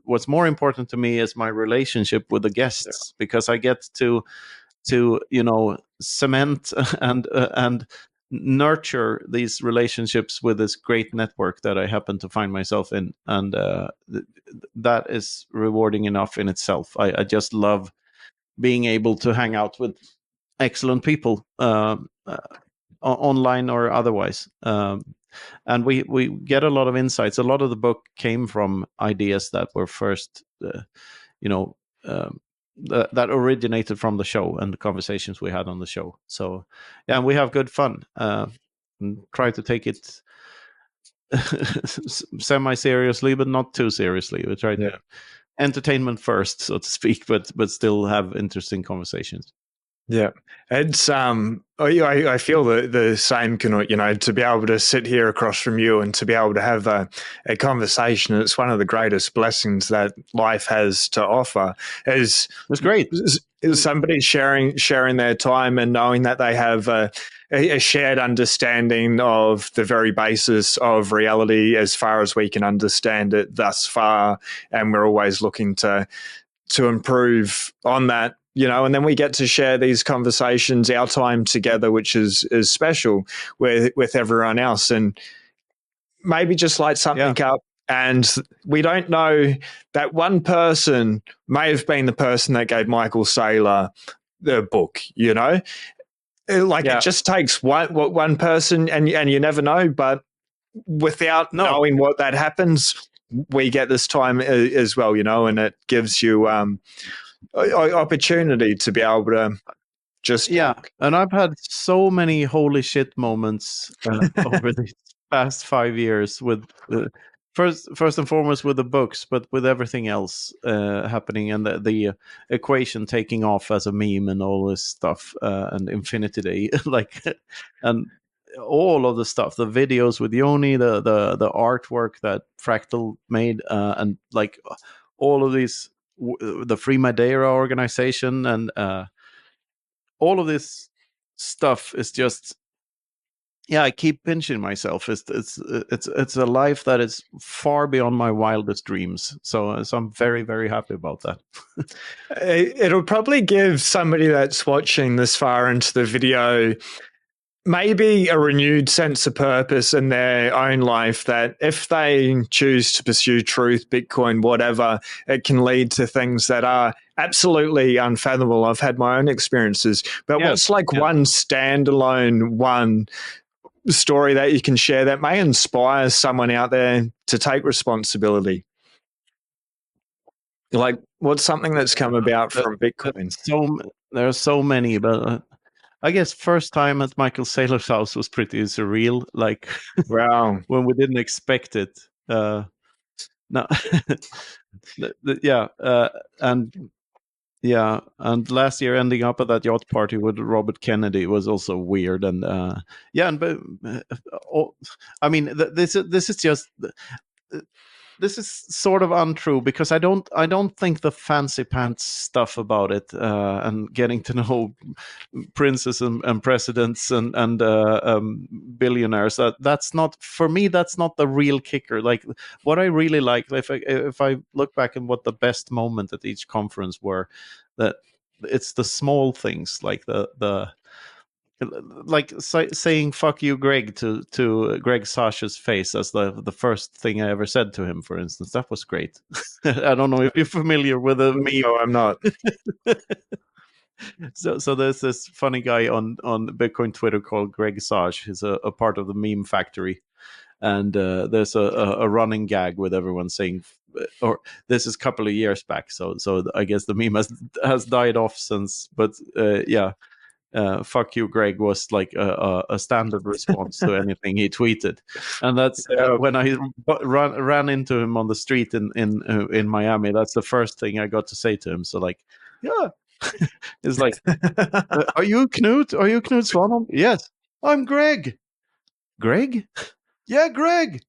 what's more important to me is my relationship with the guests, because I get to cement and nurture these relationships with this great network that I happen to find myself in, and that is rewarding enough in itself. I just love being able to hang out with excellent people, online or otherwise, and we get a lot of insights. A lot of the book came from ideas that were first that originated from the show and the conversations we had on the show. So yeah, we have good fun, and try to take it semi-seriously but not too seriously. We try to entertainment first, so to speak, but still have interesting conversations. Yeah, it's I feel the same, Knut. To be able to sit here across from you and to be able to have a conversation, it's one of the greatest blessings that life has to offer. It's great. Is somebody sharing their time and knowing that they have a shared understanding of the very basis of reality as far as we can understand it thus far, and we're always looking to improve on that. And then we get to share these conversations, our time together, which is special with everyone else, and maybe just light something up. And we don't know that one person may have been the person that gave Michael Saylor the book. It just takes one person, and you never know. But without knowing what that happens, we get this time as well. And it gives you opportunity to be able to just talk. And I've had so many holy shit moments over the past 5 years with first and foremost with the books, but with everything else happening, and the equation taking off as a meme and all this stuff, and Infinity Day, and all of the stuff, the videos with Yoni, the artwork that Fractal made, and like all of these, the Free Madeira organization, and all of this stuff is just, yeah, I keep pinching myself. It's a life that is far beyond my wildest dreams. So I'm very, very happy about that. It'll probably give somebody that's watching this far into the video maybe a renewed sense of purpose in their own life, that if they choose to pursue truth, Bitcoin, whatever, it can lead to things that are absolutely unfathomable. I've had my own experiences. But what's like one standalone story that you can share that may inspire someone out there to take responsibility? Like, what's something that's come about from Bitcoin? There are so many, but I guess first time at Michael Saylor's house was pretty surreal. Like, wow, when we didn't expect it. No, yeah, and last year ending up at that yacht party with Robert Kennedy was also weird, and but I mean, this is just. This is sort of untrue, because I don't think the fancy pants stuff about it, and getting to know princes and presidents and billionaires, that's not, for me, that's not the real kicker. Like, what I really like, if I look back at what the best moment at each conference were, that it's the small things, like saying "fuck you, Greg" to Greg Sasha's face as the first thing I ever said to him, for instance. That was great. I don't know if you're familiar with the meme. No, I'm not. So there's this funny guy on Bitcoin Twitter called Greg Sage. He's a part of the meme factory, and there's a running gag with everyone saying, or this is a couple of years back, so I guess the meme has died off since, but yeah. "Fuck you, Greg" was like a standard response to anything he tweeted, and that's when I ran into him on the street in Miami. That's the first thing I got to say to him. So, like, yeah, it's like, "Are you Knut? Are you Knut Svanholm?" "Yes, I'm Greg." "Greg?" "Yeah, Greg."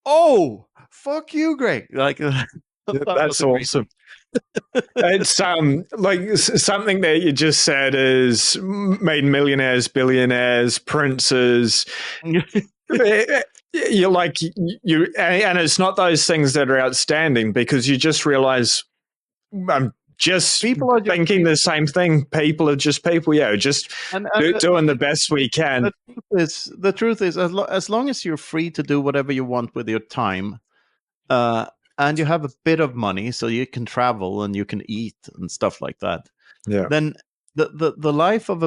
"Oh, fuck you, Greg!" Like, that's awesome. It's like something that you just said is made millionaires, billionaires, princes. You're like you, and it's not those things that are outstanding, because you just realize I'm just thinking the same thing. People are just people, just doing the best we can. The truth is, as long as you're free to do whatever you want with your time, and you have a bit of money, so you can travel and you can eat and stuff like that, then the life of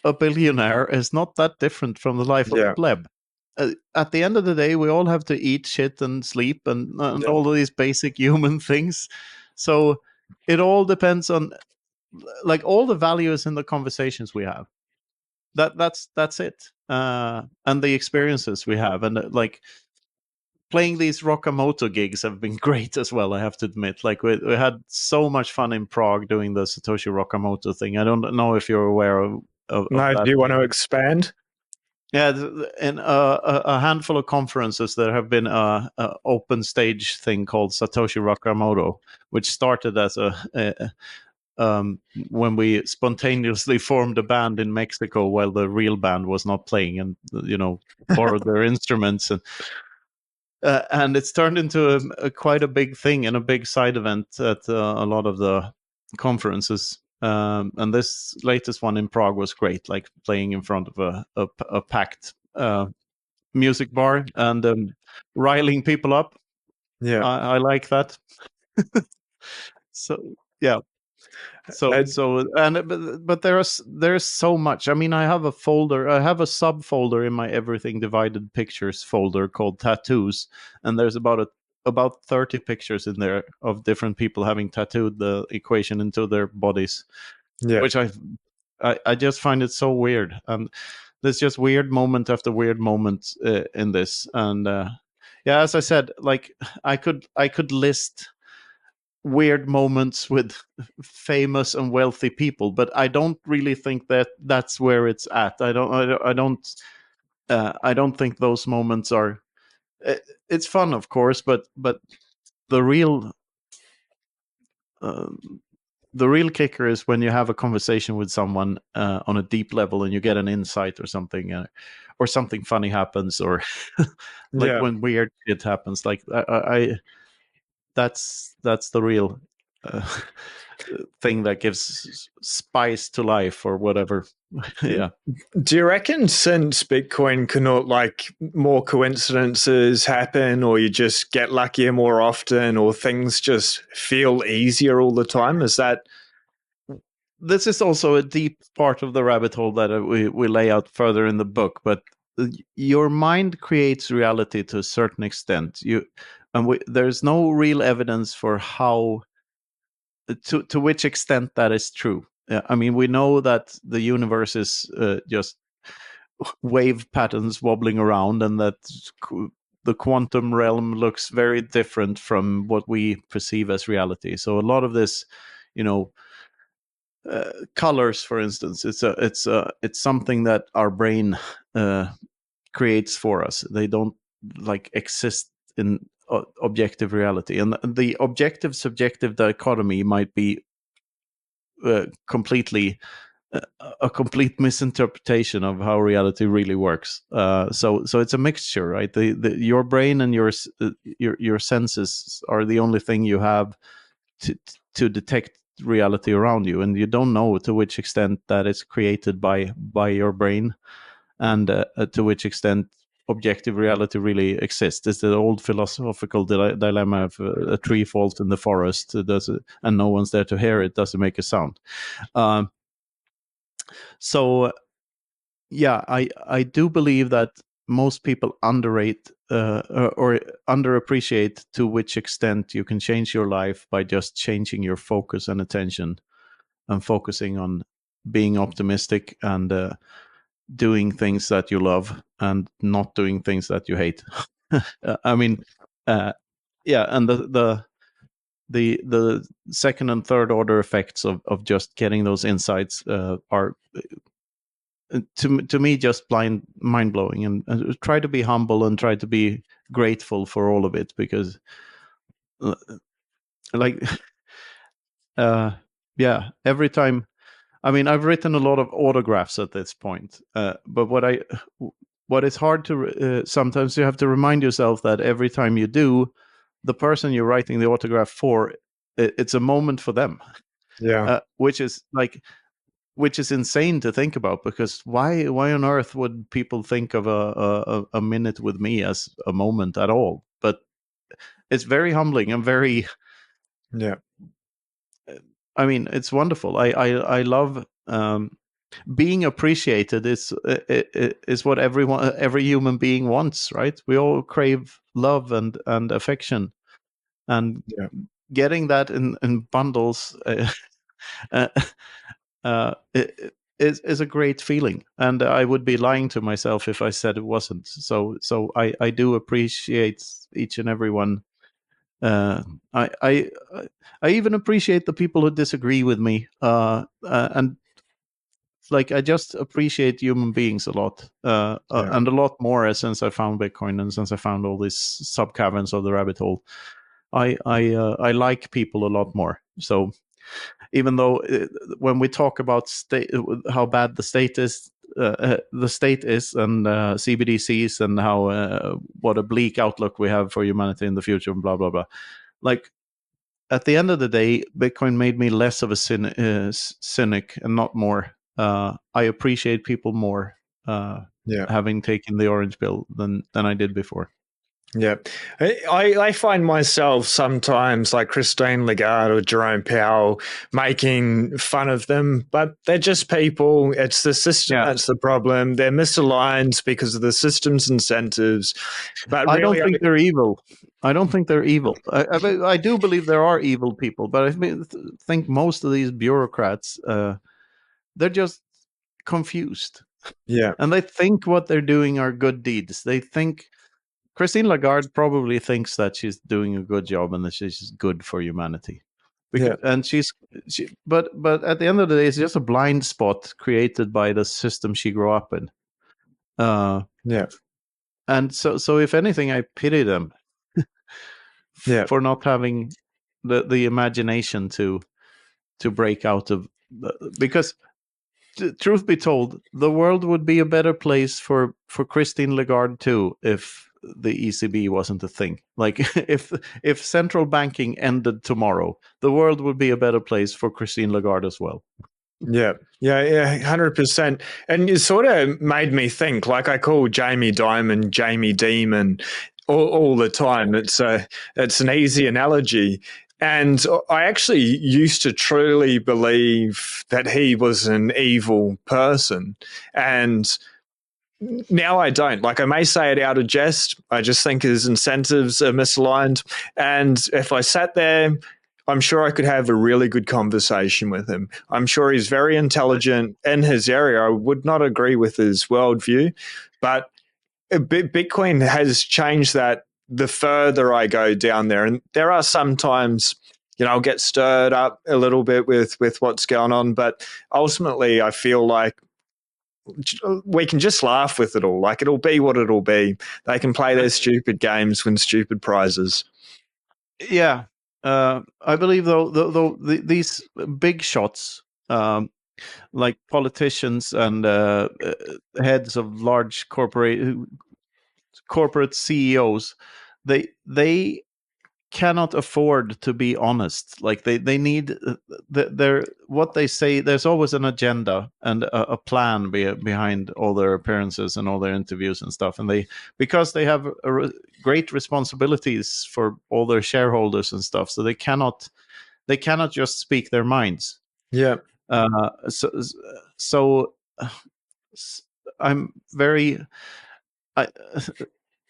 a billionaire is not that different from the life of a pleb. At the end of the day, we all have to eat, shit, and sleep, and all of these basic human things. So it all depends on, like, all the values in the conversations we have. That's it, and the experiences we have, and like, playing these Rockamoto gigs have been great as well, I have to admit. Like, we had so much fun in Prague doing the Satoshi Rockamoto thing. I don't know if you're aware of no, that. do you want to expand? Yeah, in a handful of conferences, there have been a open stage thing called Satoshi Rockamoto, which started as when we spontaneously formed a band in Mexico while the real band was not playing, and borrowed their instruments, and it's turned into quite a big thing and a big side event at a lot of the conferences. And this latest one in Prague was great, like playing in front of a packed music bar and riling people up. Yeah, I like that. So yeah. But there's so much. I mean, I have a subfolder in my everything divided pictures folder called tattoos, and there's about 30 pictures in there of different people having tattooed the equation into their bodies, which I just find it so weird. And there's just weird moment after weird moment in this. And yeah, as I said, like, I could list weird moments with famous and wealthy people, but I don't really think that that's where it's at. I don't I don't think those moments are. It's fun, of course, but the real uh, the real kicker is when you have a conversation with someone on a deep level and you get an insight or something funny happens, or like Yeah. when weird shit happens. Like that's the real uh, thing that gives spice to life or whatever. Yeah. Do you reckon since Bitcoin cannot, like, more coincidences happen, or you just get luckier more often, or things just feel easier all the time? Is that? This is also a deep part of the rabbit hole that we lay out further in the book. But your mind creates reality to a certain extent. There's no real evidence for how to which extent that is true. I mean, we know that the universe is just wave patterns wobbling around, and that the quantum realm looks very different from what we perceive as reality. So a lot of this, you know, colors, for instance, it's something that our brain creates for us. They don't like exist in objective reality, and the objective subjective dichotomy might be completely a complete misinterpretation of how reality really works. So it's a mixture, right? Your brain and your senses are the only thing you have to detect reality around you, and you don't know to which extent that is created by your brain, and to which extent objective reality really exists. It's the old philosophical dilemma of a tree falls in the forest, and no one's there to hear it. Does it make a sound? Um, so yeah, I do believe that most people underrate or underappreciate to which extent you can change your life by just changing your focus and attention, and focusing on being optimistic, and doing things that you love, and not doing things that you hate. I mean, yeah, and the second and third order effects of just getting those insights are to me just mind blowing, and try to be humble and try to be grateful for all of it, because uh, like uh yeah, every time, I mean, I've written a lot of autographs at this point, but what is hard to sometimes you have to remind yourself that every time you do, the person you're writing the autograph for, it's a moment for them, Yeah. which is insane to think about, because why on earth would people think of a minute with me as a moment at all? But it's very humbling and very, Yeah. I mean, it's wonderful. I love being appreciated. Is what every human being wants, right? We all crave love and affection, and Yeah. getting that in bundles uh, is a great feeling, and I would be lying to myself if I said it wasn't. So I do appreciate each and every one. Uh, I, I I even appreciate the people who disagree with me, and like I just appreciate human beings a lot, Yeah. and a lot more since I found Bitcoin, and since I found all these sub caverns of the rabbit hole. I like people a lot more. So even though when we talk about how bad the state is, and CBDCs, and how what a bleak outlook we have for humanity in the future, and blah blah blah. Like at the end of the day, Bitcoin made me less of a cynic and not more. I appreciate people more Yeah. having taken the orange pill than I did before. Yeah. I find myself sometimes, like Christine Lagarde or Jerome Powell, making fun of them, but they're just people. It's the system Yeah, that's the problem. They're misaligned because of the system's incentives. But I don't really, think they're evil. I don't think they're evil. I do believe there are evil people, but think most of these bureaucrats, they're just confused, yeah, and they think what they're doing are good deeds. They think Christine Lagarde probably thinks that she's doing a good job and that she's good for humanity, yeah, because and but at the end of the day, it's just a blind spot created by the system she grew up in. Yeah. And so if anything, I pity them Yeah. for not having the imagination to break out of, because truth be told, the world would be a better place for Christine Lagarde too if the ECB wasn't a thing. Like if central banking ended tomorrow, the world would be a better place for Christine Lagarde as well. Yeah, 100%. And it sort of made me think. Like I call Jamie Dimon Jamie Demon all the time. It's an easy analogy. And I actually used to truly believe that he was an evil person. And now I don't. Like I may say it out of jest. I just think his incentives are misaligned. And if I sat there, I'm sure I could have a really good conversation with him. I'm sure he's very intelligent in his area. I would not agree with his worldview, but Bitcoin has changed that the further I go down there. And there are sometimes, I'll get stirred up a little bit with what's going on, but ultimately I feel like we can just laugh with it all. Like it'll be what it'll be. They can play their stupid games, win stupid prizes. Yeah, I believe though these big shots, like politicians and heads of large corporate CEOs, they cannot afford to be honest. Like they need their what they say. There's always an agenda and a plan behind all their appearances and all their interviews and stuff. And because they have great responsibilities for all their shareholders and stuff, so they cannot just speak their minds. Yeah. So I'm very.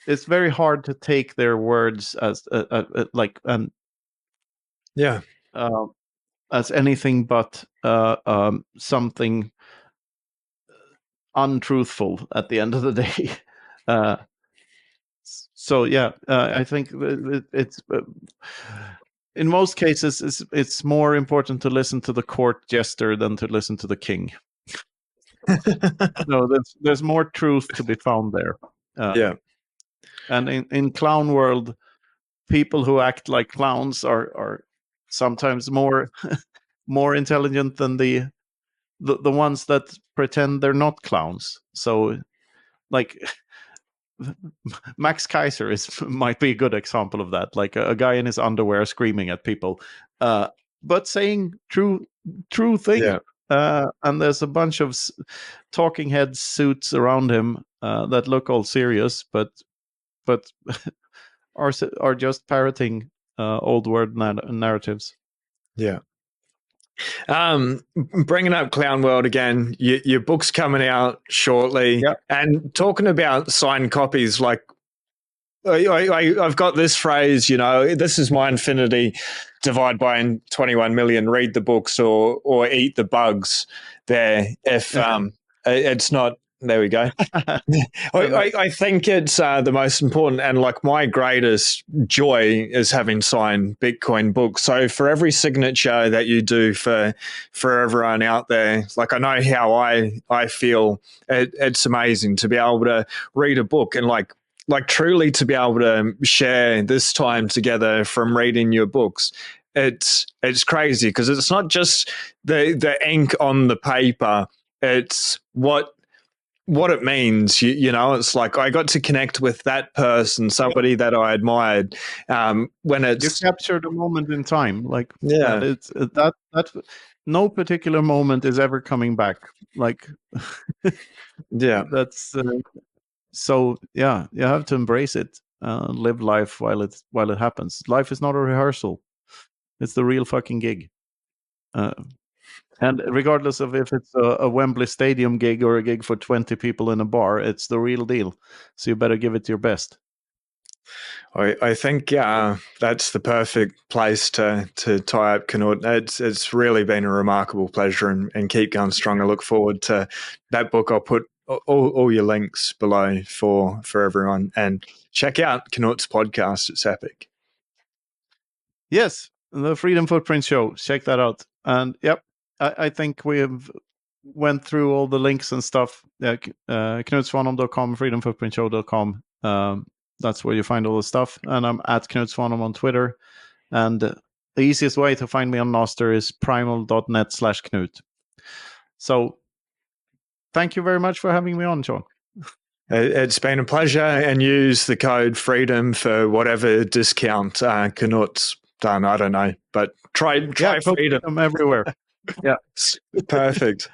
It's very hard to take their words as like and yeah as anything but something untruthful at the end of the day. So yeah, I think it's in most cases it's more important to listen to the court jester than to listen to the king. No, there's more truth to be found there. Yeah. And in clown world, people who act like clowns are sometimes more intelligent than the ones that pretend they're not clowns. So like Max Kaiser might be a good example of that. Like a guy in his underwear screaming at people, but saying true thing. Yeah. And there's a bunch of talking head suits around him that look all serious, but are just parroting old word narratives. Yeah. Bringing up Clown World again, your book's coming out shortly. Yeah. And talking about signed copies, like I've got this phrase, this is my infinity, divide by 21 million, read the books or eat the bugs there. If it's not, there we go. I think it's the most important, and like my greatest joy is having signed Bitcoin books. So for every signature that you do for everyone out there, like I know how I feel. It's amazing to be able to read a book and like truly to be able to share this time together from reading your books. It's crazy because it's not just the ink on the paper. It's what it means. It's like I got to connect with that person, somebody that I admired. When it's you capture the moment in time, like yeah, it's that no particular moment is ever coming back. Like yeah, that's so yeah, you have to embrace it. Live life while it happens. Life is not a rehearsal; it's the real fucking gig. And regardless of if it's a Wembley Stadium gig or a gig for 20 people in a bar, it's the real deal. So you better give it your best. I think that's the perfect place to tie up, Knut. It's really been a remarkable pleasure, and keep going strong. I look forward to that book. I'll put all your links below for everyone, and check out Knut's podcast. It's epic. Yes, the Freedom Footprint Show. Check that out. And yep, I think we have went through all the links and stuff. KnutSvanholm.com, freedomfootprintshow.com. That's where you find all the stuff. And I'm at Knut Svanholm on Twitter. And the easiest way to find me on Nostr is primal.net/Knut. So thank you very much for having me on, Sean. It's been a pleasure, and use the code FREEDOM for whatever discount Knut's done. I don't know, but try Yeah, freedom everywhere. Yeah. Perfect.